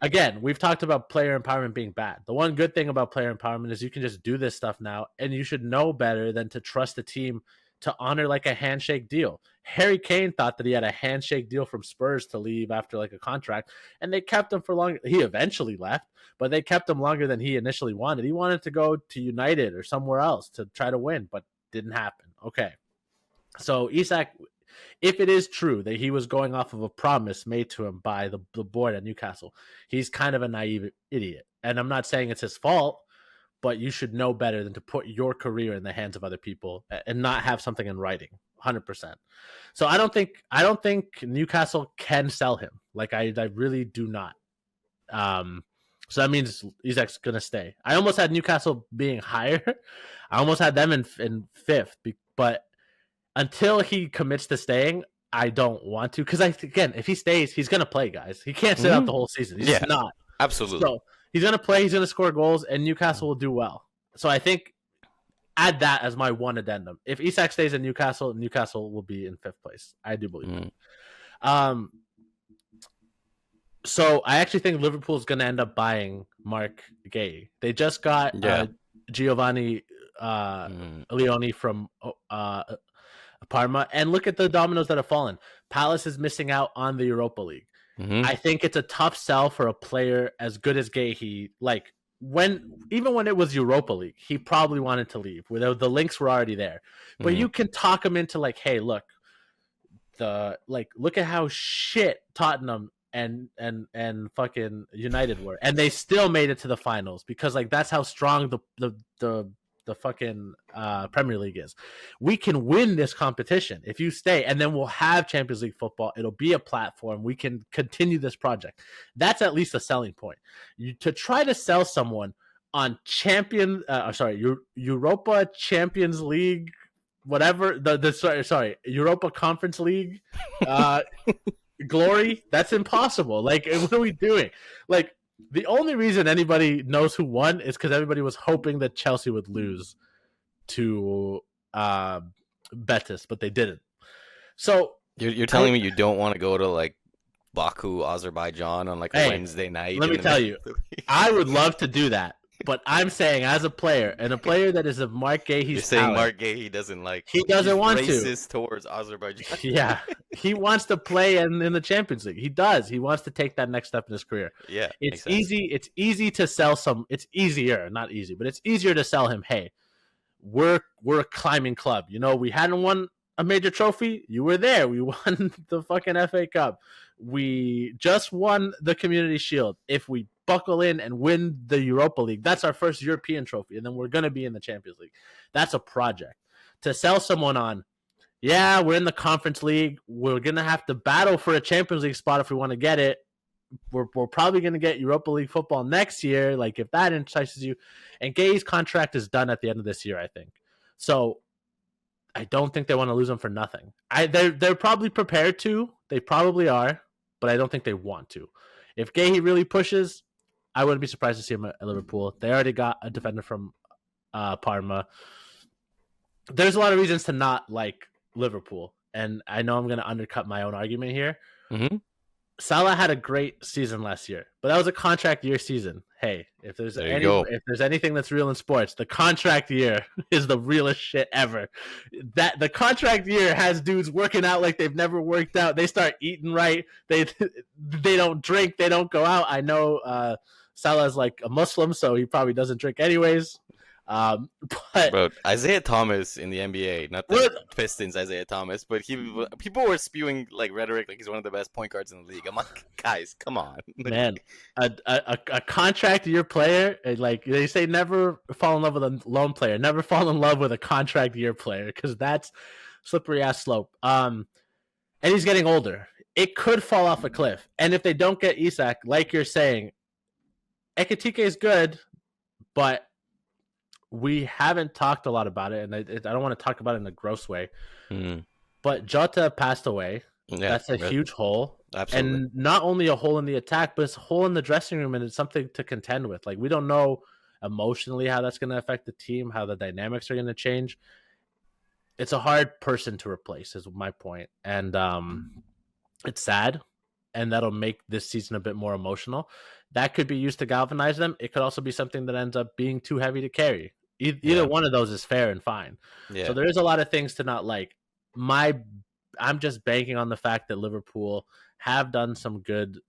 Again, we've talked about player empowerment being bad. The one good thing about player empowerment is you can just do this stuff now, and you should know better than to trust the team to honor like a handshake deal. Harry Kane thought that he had a handshake deal from Spurs to leave after like a contract, and they kept him for longer. He eventually left, but they kept him longer than he initially wanted. He wanted to go to United or somewhere else to try to win, but didn't happen. Okay. So Isak, if it is true that he was going off of a promise made to him by the board at Newcastle, he's kind of a naive idiot. And I'm not saying it's his fault, but you should know better than to put your career in the hands of other people and not have something in writing. 100%. So I don't think Newcastle can sell him. Like I really do not. So that means Isak's gonna stay. I almost had Newcastle being higher. I almost had them in fifth, but until he commits to staying, I don't want to because again, if he stays, he's gonna play, guys. He can't sit out the whole season. He's Yeah, just not. absolutely. So he's gonna play. He's gonna score goals, and Newcastle will do well. So I think add that as my one addendum. If Isak stays in Newcastle, Newcastle will be in 5th place. I do believe that. So I actually think Liverpool's going to end up buying Mark Gay. They just got Giovanni Leone from Parma, and look at the dominoes that have fallen. Palace is missing out on the Europa League. I think it's a tough sell for a player as good as Gay. Even when it was Europa League, he probably wanted to leave. The links were already there, but you can talk him into like, hey, look at how shit Tottenham and fucking United were, and they still made it to the finals because like that's how strong the fucking Premier League is. We can win this competition if you stay, and then we'll have Champions League football. It'll be a platform. We can continue this project. That's at least a selling point. To try to sell someone on Europa Champions League, whatever Europa Conference League glory, that's impossible. Like, what are we doing? Like, the only reason anybody knows who won is because everybody was hoping that Chelsea would lose to Betis, but they didn't. So you're telling me you don't want to go to like Baku, Azerbaijan on like a Wednesday night? Let me tell you, I would love to do that. But I'm saying, as a player, and a player that is of Mark Gahey's You're saying talent, Mark Gahey doesn't like. He doesn't want racist to. Racist towards Azerbaijan. Yeah, he wants to play in the Champions League. He does. He wants to take that next step in his career. Yeah, it's easy. It's easy to sell some. It's easier, not easy, but it's easier to sell him. Hey, we're a climbing club. You know, we hadn't won a major trophy. You were there. We won the fucking FA Cup. We just won the Community Shield. If we buckle in and win the Europa League, that's our first European trophy, and then we're going to be in the Champions League. That's a project. To sell someone on, yeah, we're in the Conference League, we're going to have to battle for a Champions League spot if we want to get it. We're probably going to get Europa League football next year, like if that entices you. And Gay's contract is done at the end of this year, I think. So I don't think they want to lose him for nothing. They're probably prepared to. They probably are, but I don't think they want to. If Gahey really pushes, I wouldn't be surprised to see him at Liverpool. They already got a defender from Parma. There's a lot of reasons to not like Liverpool, and I know I'm going to undercut my own argument here. Salah had a great season last year, but that was a contract year season. Hey, if there's anything that's real in sports, the contract year is the realest shit ever. That the contract year has dudes working out like they've never worked out. They start eating right. They don't drink. They don't go out. I know Salah's like a Muslim, so he probably doesn't drink anyways. But bro, Isaiah Thomas in the NBA, not the Pistons Isaiah Thomas, but people were spewing like rhetoric like he's one of the best point guards in the league. I'm like, guys, come on, man. A contract year player, like they say, never fall in love with a lone player, never fall in love with a contract year player because that's slippery ass slope. And he's getting older. It could fall off a cliff, and if they don't get Isak, like you're saying, Ekitike is good, but we haven't talked a lot about it, and I don't want to talk about it in a gross way. But Jota passed away. Yeah, that's a huge hole. Absolutely. And not only a hole in the attack, but it's a hole in the dressing room, and it's something to contend with. Like, we don't know emotionally how that's going to affect the team, how the dynamics are going to change. It's a hard person to replace, is my point. And it's sad, and that'll make this season a bit more emotional. That could be used to galvanize them. It could also be something that ends up being too heavy to carry. Either one of those is fair and fine. Yeah. So there is a lot of things to not like. I'm just banking on the fact that Liverpool have done some good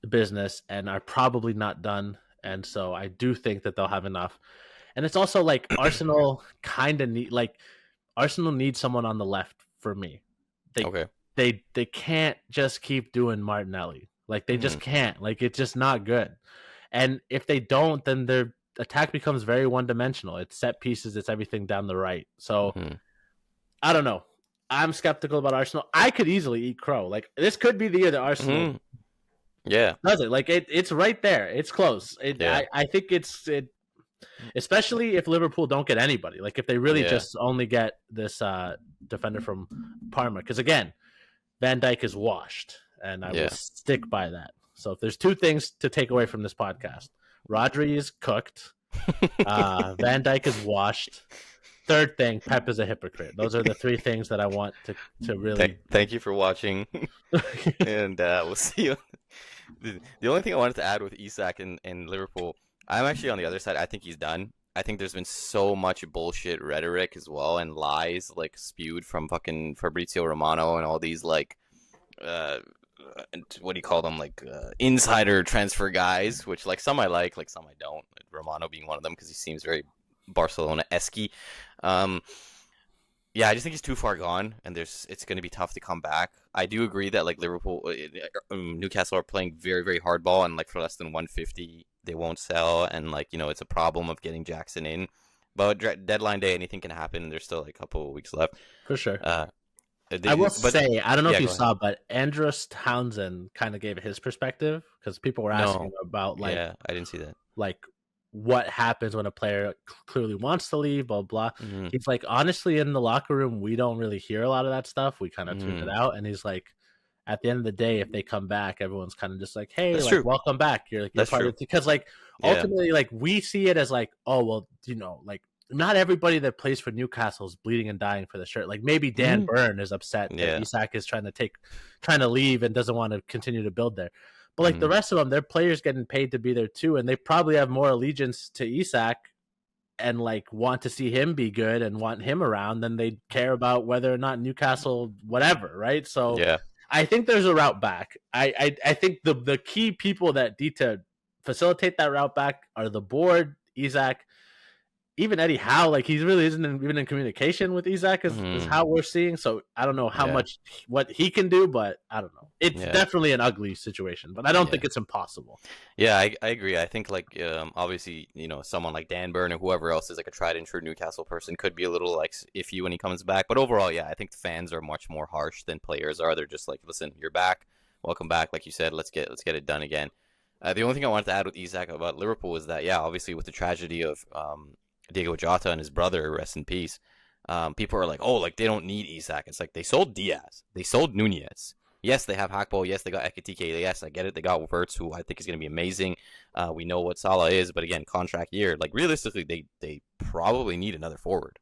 business and are probably not done. And so I do think that they'll have enough. And it's also like Arsenal kind of Arsenal needs someone on the left for me. They can't just keep doing Martinelli. Like, they just can't. Like, it's just not good. And if they don't, then their attack becomes very one-dimensional. It's set pieces. It's everything down the right. So, I don't know. I'm skeptical about Arsenal. I could easily eat crow. Like, this could be the year that Arsenal does it. Like, it's right there. It's close. I think especially if Liverpool don't get anybody. Like if they really Yeah. just only get this defender from Parma, because again, Van Dijk is washed, and I will Yeah. stick by that. So if there's two things to take away from this podcast, Rodri is cooked, Van Dijk is washed. Third thing, Pep is a hypocrite. Those are the three things that I want to really. Thank you for watching, and we'll see you. The only thing I wanted to add with Isak and Liverpool, I'm actually on the other side. I think he's done. I think there's been so much bullshit rhetoric as well and lies like spewed from fucking Fabrizio Romano and all these like what do you call them, like insider transfer guys, which like some I like some I don't. Romano being one of them because he seems very Barcelona-esque. Yeah, I just think he's too far gone, and it's going to be tough to come back. I do agree that like Liverpool, Newcastle are playing very, very hardball, and like for less than 150, they won't sell, and like it's a problem of getting Jackson in. But deadline day, anything can happen. There's still like a couple of weeks left For sure. I will say, I don't know if you saw, but Andros Townsend kind of gave his perspective because people were asking about like, yeah, I didn't see that. Like what happens when a player clearly wants to leave, blah, blah. He's like, honestly, in the locker room, we don't really hear a lot of that stuff. We kind of tune it out. And he's like, at the end of the day, if they come back, everyone's kind of just like, hey, That's like, true. welcome back. You're like, That's true. Because like ultimately, like we see it as like, oh, well, like not everybody that plays for Newcastle is bleeding and dying for the shirt. Like maybe Dan Burn is upset that Isak is trying to leave and doesn't want to continue to build there. But like the rest of them, they're players getting paid to be there too, and they probably have more allegiance to Isak and like want to see him be good and want him around than they care about whether or not Newcastle, whatever, right? So I think there's a route back. I think the key people that need to facilitate that route back are the board, Isak, even Eddie Howe. Like he really isn't even in communication with Isak is how we're seeing. So I don't know how much what he can do, but I don't know. It's definitely an ugly situation, but I don't think it's impossible. Yeah, I agree. I think like obviously someone like Dan Burn or whoever else is like a tried and true Newcastle person could be a little like iffy when he comes back. But overall, I think the fans are much more harsh than players are. They're just like, listen, you're back, welcome back. Like you said, let's get it done again. The only thing I wanted to add with Isak about Liverpool is that obviously with the tragedy of Diego Jota and his brother, rest in peace. People are like, oh, like they don't need Isak. It's like they sold Diaz, they sold Nunez. Yes, they have Hakpo. Yes, they got Ekitike. Yes, I get it. They got Wirtz, who I think is going to be amazing. We know what Salah is, but again, contract year. Like realistically, they probably need another forward.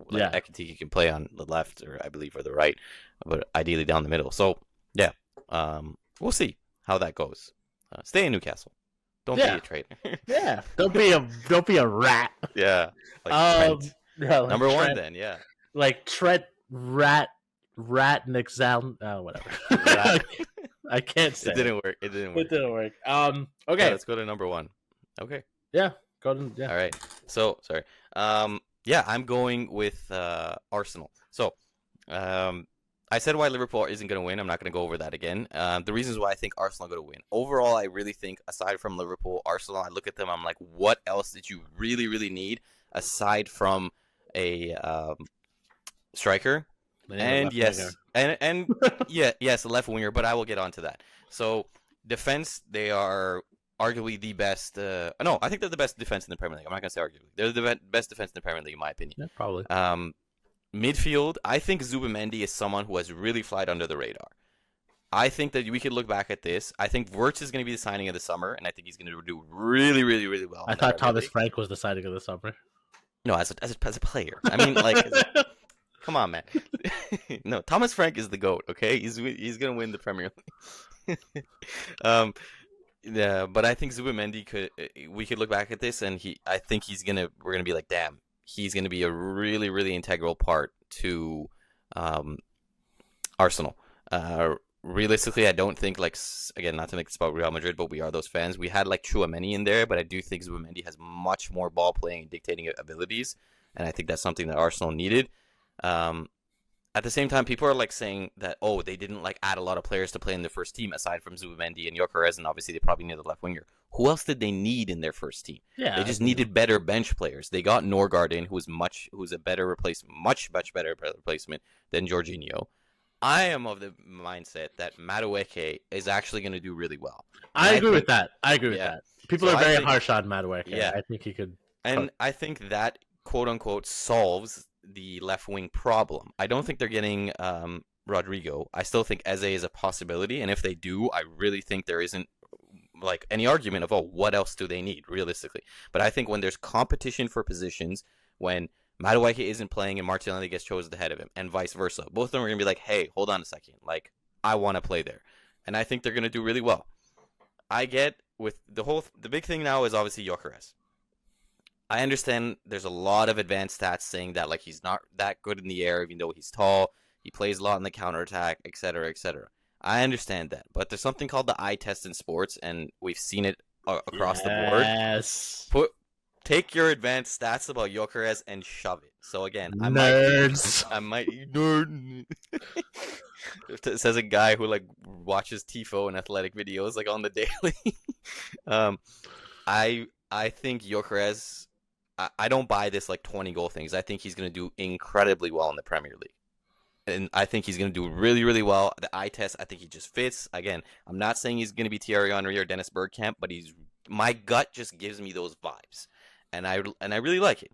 Like Ekitike can play on the left or I believe or the right, but ideally down the middle. So we'll see how that goes. Stay in Newcastle. Don't be a traitor. Don't be a rat. Yeah. Like Trent. Like Number Trent, one then, yeah. Like Trent Rat Nick Zal whatever. I can't say. It didn't work. It didn't work. Okay. Let's go to number one. Okay. Yeah. Go to All right. So sorry. I'm going with Arsenal. So I said why Liverpool isn't going to win. I'm not going to go over that again. The reasons why I think Arsenal are going to win. Overall, I really think, aside from Liverpool, Arsenal, I look at them, I'm like, what else did you really, really need aside from a striker? And yes, and yes, a left winger, but I will get onto that. So defense, they are arguably the best. No, I think they're the best defense in the Premier League. I'm not going to say arguably. They're the best defense in the Premier League, in my opinion. Yeah, probably. Midfield, I think Zubimendi is someone who has really flied under the radar. I think that we could look back at this. I think Wirtz is going to be the signing of the summer, and I think he's going to do really, really, really well. I thought Thomas Frank was the signing of the summer. No, as a player. I mean, like, come on, man. No, Thomas Frank is the GOAT, okay? He's going to win the Premier League. Yeah, but I think Zubimendi we could look back at this, and we're going to be like, damn. He's going to be a really, really integral part to Arsenal. Realistically, I don't think, like, again, not to make this about Real Madrid, but we are those fans. We had, like, Chouameni in there, but I do think Zubimendi has much more ball-playing and dictating abilities, and I think that's something that Arsenal needed. At the same time, people are, like, saying that, oh, they didn't, like, add a lot of players to play in the first team, aside from Zubimendi and Gyökeres, and obviously they probably need the left winger. Who else did they need in their first team? Yeah, they just needed better bench players. They got Norgard in, who's a better replacement, much better replacement than Jorginho. I am of the mindset that Madueke is actually going to do really well. I agree with that. People are very harsh on Madueke. Yeah. I think he could. And I think that quote unquote solves the left wing problem. I don't think they're getting Rodrigo. I still think Eze is a possibility, and if they do, I really think there isn't like any argument of what else do they need realistically. But I think when there's competition for positions, when Madueke isn't playing and Martinelli gets chosen ahead of him, and vice versa, both of them are gonna be like, hey, hold on a second, like I want to play there, and I think they're gonna do really well. I get with the big thing now is obviously Gyökeres. I understand there's a lot of advanced stats saying that like he's not that good in the air, even though he's tall. He plays a lot in the counterattack, etc., etc. I understand that, but there's something called the eye test in sports, and we've seen it across the board. Yes. Take your advanced stats about Gyökeres and shove it. So again, Nerds. I might nerd. Says a guy who like watches Tifo and athletic videos like on the daily. I think Gyökeres. I don't buy this like 20 goal things. I think he's going to do incredibly well in the Premier League. And I think he's going to do really, really well. The eye test, I think he just fits. Again, I'm not saying he's going to be Thierry Henry or Dennis Bergkamp, but my gut just gives me those vibes. And I really like it.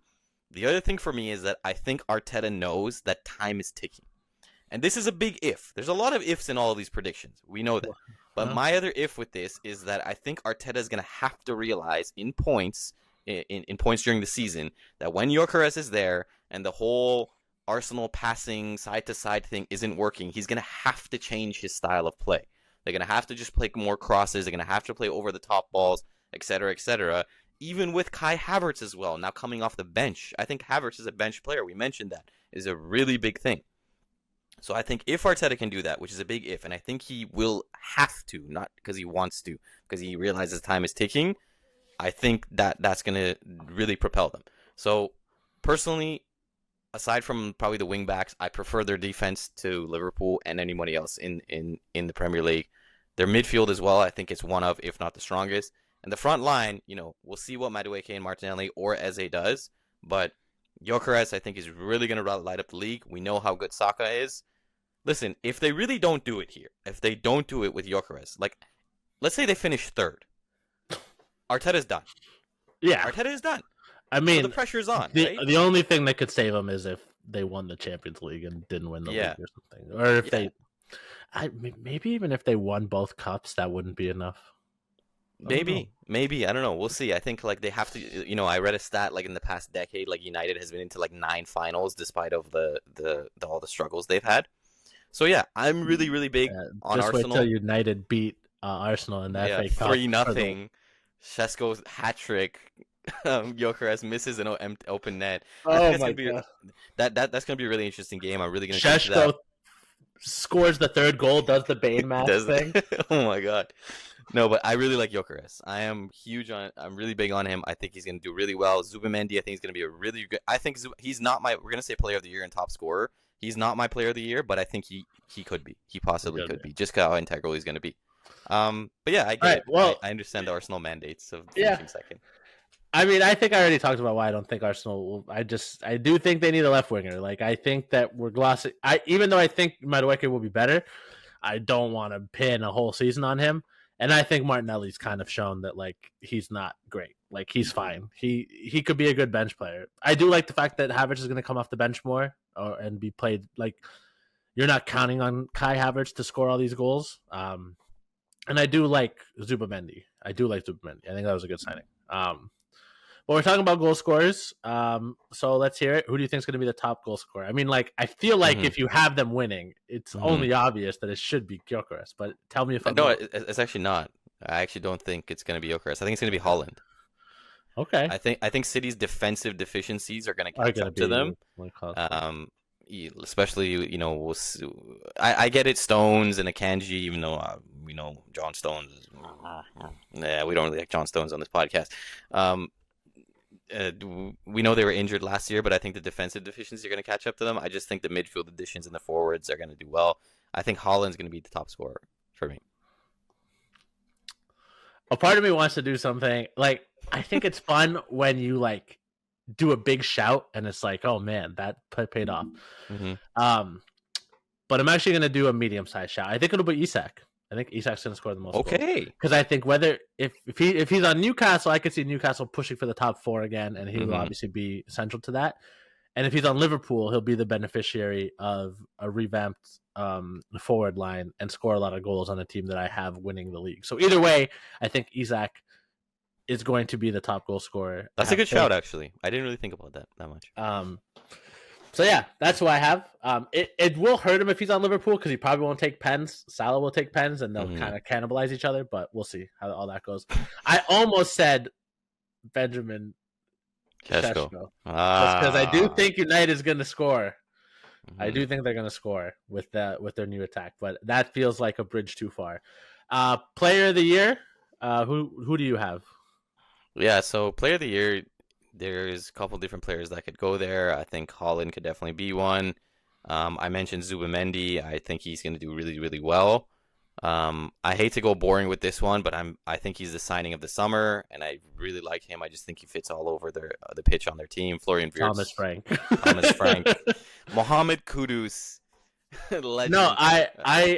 The other thing for me is that I think Arteta knows that time is ticking. And this is a big if. There's a lot of ifs in all of these predictions. We know that. But my other if with this is that I think Arteta is going to have to realize in points during the season that when Gyökeres is there and the whole Arsenal passing side-to-side thing isn't working, he's going to have to change his style of play. They're going to have to just play more crosses. They're going to have to play over-the-top balls, etc., etc., even with Kai Havertz as well, now coming off the bench. I think Havertz is a bench player. We mentioned that. Is a really big thing. So I think if Arteta can do that, which is a big if, and I think he will have to, not because he wants to, because he realizes time is ticking, I think that's going to really propel them. So personally, aside from probably the wingbacks, I prefer their defense to Liverpool and anybody else in the Premier League. Their midfield as well, I think it's one of, if not the strongest. And the front line, we'll see what Madueke and Martinelli or Eze does. But Gyökeres, I think, is really going to light up the league. We know how good Saka is. Listen, if they really don't do it here, if they don't do it with Gyökeres, like, let's say they finish third. Arteta's done. Yeah. Arteta is done. I mean, so the pressure's on, right? The only thing that could save them is if they won the Champions League and didn't win the league or something. Or if maybe even if they won both cups, that wouldn't be enough. Maybe. I don't know. We'll see. I think like they have to. I read a stat like in the past decade, like United has been into like 9 finals despite of the all the struggles they've had. So yeah, I'm really really big on just Arsenal. Wait till United beat Arsenal in that FA Cup 3-0. Šeško's hat trick. Gyökeres misses an open net. Oh my god! That's gonna be a really interesting game. I'm really gonna. Šeško scores the 3rd goal, does the Bane mask thing. Oh my god! No, but I really like Gyökeres. I'm really big on him. I think he's gonna do really well. Zubimendi, I think he's gonna be a really good. I think he's not my. We're gonna say player of the year and top scorer. He's not my player of the year, but I think he could be. He possibly could be. Just how integral he's gonna be. But yeah, I get it. Well, I understand the Arsenal mandates of finishing second. I mean, I think I already talked about why I don't think Arsenal will. I do think they need a left winger. Like, I think that we're glossing. Even though I think Madueke will be better, I don't want to pin a whole season on him. And I think Martinelli's kind of shown that like he's not great. Like, he's fine. He could be a good bench player. I do like the fact that Havertz is going to come off the bench more and be played. Like, you're not counting on Kai Havertz to score all these goals. And I do like Zubimendi. I think that was a good signing. But we're talking about goal scorers. So let's hear it. Who do you think is going to be the top goal scorer? I mean, like, I feel like if you have them winning, it's only obvious that it should be Gyökeres. But tell me if I'm wrong. It's actually not. I actually don't think it's going to be Gyökeres. I think it's going to be Haaland. Okay. I think City's defensive deficiencies are going to catch up to them. Especially, we'll see. I get it, Stones and Akanji, even though we know John Stones. Yeah, we don't really like John Stones on this podcast. We know they were injured last year, but I think the defensive deficiencies are going to catch up to them. I just think the midfield additions and the forwards are going to do well. I think Haaland's going to be the top scorer for me. A part of me wants to do something like, I think it's fun when you like do a big shout and it's like, oh man, that paid off. But I'm actually going to do a medium-sized shout. I think it'll be Isak. I think Isak's going to score the most goals. Okay. Because I think if he's on Newcastle, I could see Newcastle pushing for the top 4 again, and he will obviously be central to that. And if he's on Liverpool, he'll be the beneficiary of a revamped forward line and score a lot of goals on a team that I have winning the league. So either way, I think Isak is going to be the top goal scorer. That's a good shout, actually. I didn't really think about that much. So yeah, that's who I have. It will hurt him if he's on Liverpool because he probably won't take pens. Salah will take pens, and they'll kind of cannibalize each other. But we'll see how all that goes. I almost said Benjamin Šeško because I do think United is going to score. I do think they're going to score with their new attack, but that feels like a bridge too far. Player of the year, who do you have? Yeah, so player of the year. There's a couple different players that could go there. I think Haaland could definitely be one. I mentioned Zubimendi. I think he's going to do really, really well. I hate to go boring with this one, but I think he's the signing of the summer, and I really like him. I just think he fits all over the pitch on their team. Florian Wirtz. Thomas Frank. Mohamed Kudus. Legend. No, I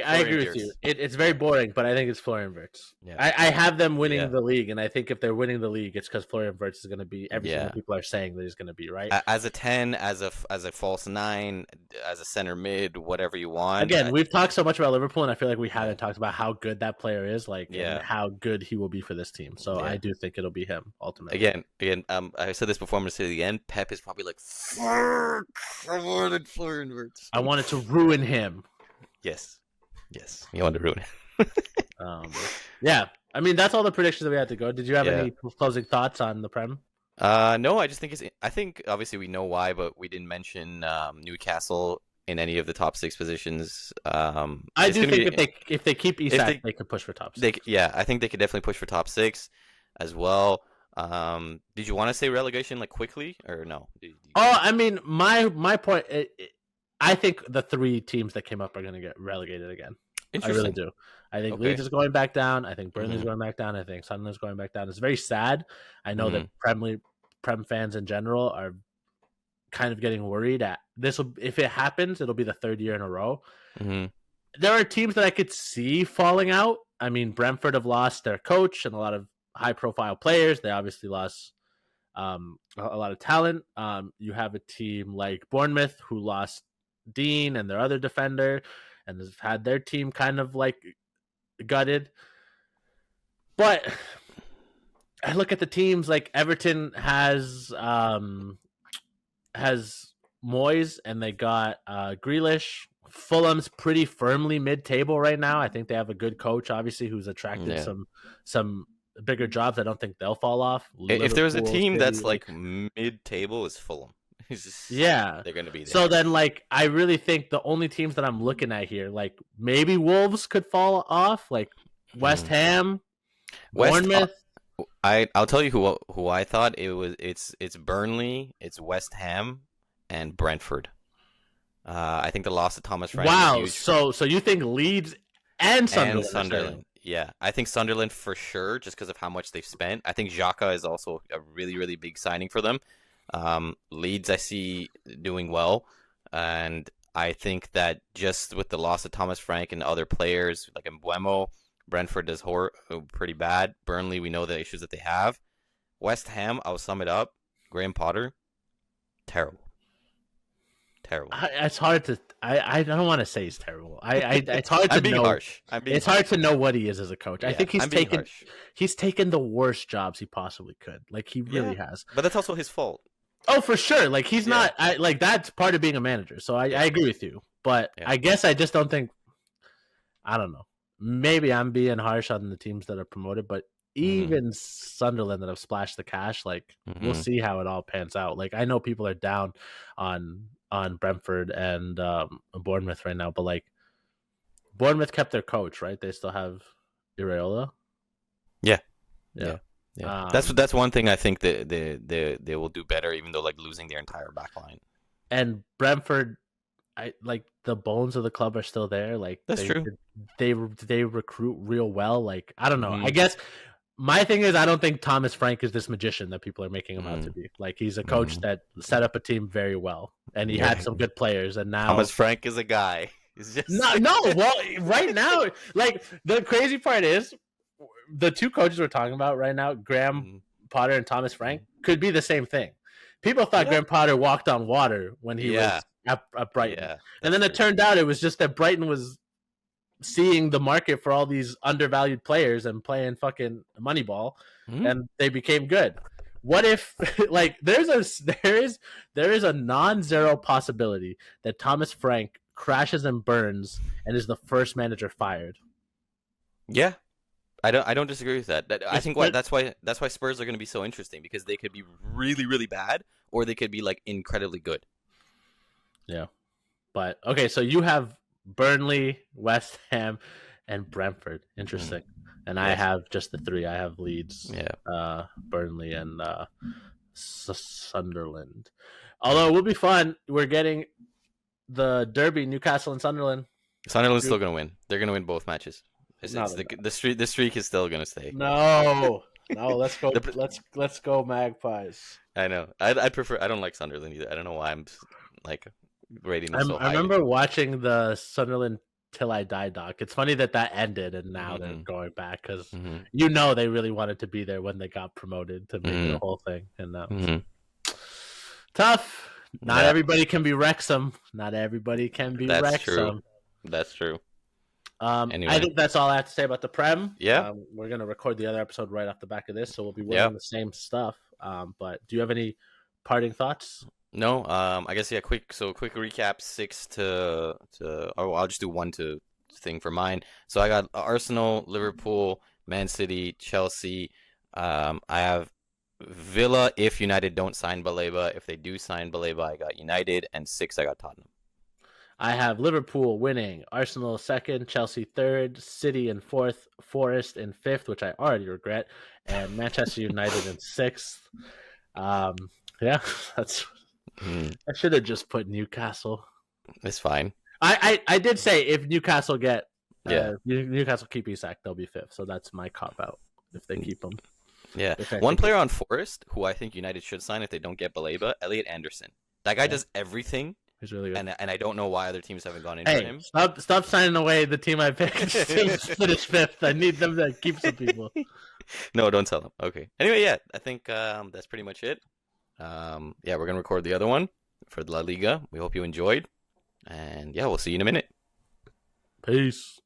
agree with you. It's very boring, but I think it's Florian Wirtz. Yeah. I have them winning the league, and I think if they're winning the league, it's because Florian Wirtz is going to be everything that people are saying that he's going to be, right? As a 10, as a false 9, as a center mid, whatever you want. Again, we've talked so much about Liverpool, and I feel like we haven't talked about how good that player is, and how good he will be for this team. So I do think it'll be him ultimately. Again, I said this before. I'm going to say it again. Pep is probably like, fuck, I wanted Florian Wirtz. I wanted to ruin him. Yes, you wanted to ruin him. Yeah. I mean, that's all the predictions that we had to go. Did you have any closing thoughts on the Prem? No, I just think I think obviously we know why, but we didn't mention Newcastle in any of the top 6 positions. I do think if they keep Isak, they could push for top 6. I think they could definitely push for top 6 as well. Did you want to say relegation like quickly or no? I mean, my point. I think the 3 teams that came up are going to get relegated again. I really do. I think Leeds is going back down. I think Burnley's going back down. I think Sunderland's going back down. It's very sad. I know that Prem fans in general are kind of getting worried at this. If it happens, it'll be the 3rd year in a row. There are teams that I could see falling out. I mean, Brentford have lost their coach and a lot of high-profile players. They obviously lost a lot of talent. You have a team like Bournemouth who lost Dean and their other defender and has had their team kind of like gutted. But I look at the teams like Everton has Moyes and they got Grealish. Fulham's pretty firmly mid-table right now. I think they have a good coach, obviously, who's attracted some bigger jobs. I don't think they'll fall off. If there's a team that's like mid-table, is Fulham. They're going to be there. So then, like, I really think the only teams that I'm looking at here, like, maybe Wolves could fall off, like West Ham, Bournemouth. I'll tell you who I thought it was. It's Burnley, it's West Ham, and Brentford. I think the loss of Thomas Frank. Wow. So you think Leeds and Sunderland? Yeah, I think Sunderland for sure, just because of how much they've spent. I think Xhaka is also a really, really big signing for them. Leeds I see doing well, and I think that just with the loss of Thomas Frank and other players like Mbeumo, Brentford does pretty bad. Burnley, we know the issues that they have. West Ham, I'll sum it up. Graham Potter, terrible. It's hard to. I don't want to say he's terrible. It's hard to know. Harsh. It's hard to know what he is as a coach. I think he's taken the worst jobs he possibly could. Like he really has. But that's also his fault. Oh, for sure. Like he's not. Like that's part of being a manager. So I agree with you. But I guess I just don't think. I don't know. Maybe I'm being harsh on the teams that are promoted, but even Sunderland that have splashed the cash, like we'll see how it all pans out. Like I know people are down on Brentford and Bournemouth right now, but like Bournemouth kept their coach, right? They still have Iraola. Yeah. That's one thing I think that they will do better, even though like losing their entire back line. And Brentford, I like the bones of the club are still there. Like that's true. They recruit real well. Like I don't know. I guess my thing is I don't think Thomas Frank is this magician that people are making him out to be. Like he's a coach that set up a team very well, and he had some good players. And now Thomas Frank is a guy. It's just No, no. Well, right now, like the crazy part is the two coaches we're talking about right now, Graham Mhm. Potter and Thomas Frank, could be the same thing. People thought Yeah, Graham Potter walked on water when he yeah, was at Brighton, yeah. and That's then it true. turned out it was just that Brighton was seeing the market for all these undervalued players and playing fucking Moneyball, Mhm. and they became good. What if like there is a non-zero possibility that Thomas Frank crashes and burns and is the first manager fired? Yeah, I don't disagree with that. I It's think but that's why Spurs are going to be so interesting because they could be really really bad or they could be like incredibly good. yeah. But okay, so you have Burnley, West Ham, and Brentford. Mm. Interesting. And I Yes. have just the three. I have Leeds, Yeah. Burnley, and Sunderland. Although Mm. it will be fun. We're getting the Derby, Newcastle and Sunderland. Sunderland's still going to win. They're going to win both matches. No, It's no, no, the streak. The streak is still going to stay. no, no. Let's go. The, Let's go Magpies. I know. I prefer. I don't like Sunderland either. I don't know why I'm like rating them so I highly. remember watching the Sunderland Till I Die doc. It's funny that ended and now they're Hmm. going back because Hmm. they really wanted to be there when they got promoted to make it a whole thing. And Hmm. tough. Not Yeah, everybody can be Wrexham. Not everybody can be that's true. Wrexham. That's true. I Anyway, think that's all I have to say about the Prem. yeah, We're gonna record the other episode right off the back of this, so we'll be yeah. wearing the same stuff. But do you have any parting thoughts? No, I guess yeah. Quick recap. 6 to. Oh, I'll just do 1 to thing for mine. So I got Arsenal, Liverpool, Man City, Chelsea. I have Villa if United don't sign Baleba. If they do sign Baleba, I got United, and 6 I got Tottenham. I have Liverpool winning, Arsenal second, Chelsea third, City in fourth, Forest in fifth, which I already regret, and Manchester United in sixth. Um, yeah, that's. Mm, I should have just put Newcastle. it's fine. I did say if Newcastle get Yeah, Newcastle keep Isak, they'll be fifth. So that's my cop out if they keep him. yeah. Which I One think player on Forest who I think United should sign if they don't get Baleba, Elliot Anderson. That guy yeah, does everything, he's really good. and I don't know why other teams haven't gone in for Hey, him. stop signing away the team I picked to finish fifth. I need them to keep some people. No, don't tell them. Okay. Anyway, yeah, I think that's pretty much it. Yeah, we're gonna record the other one for La Liga. We hope you enjoyed, and yeah, we'll see you in a minute. Peace.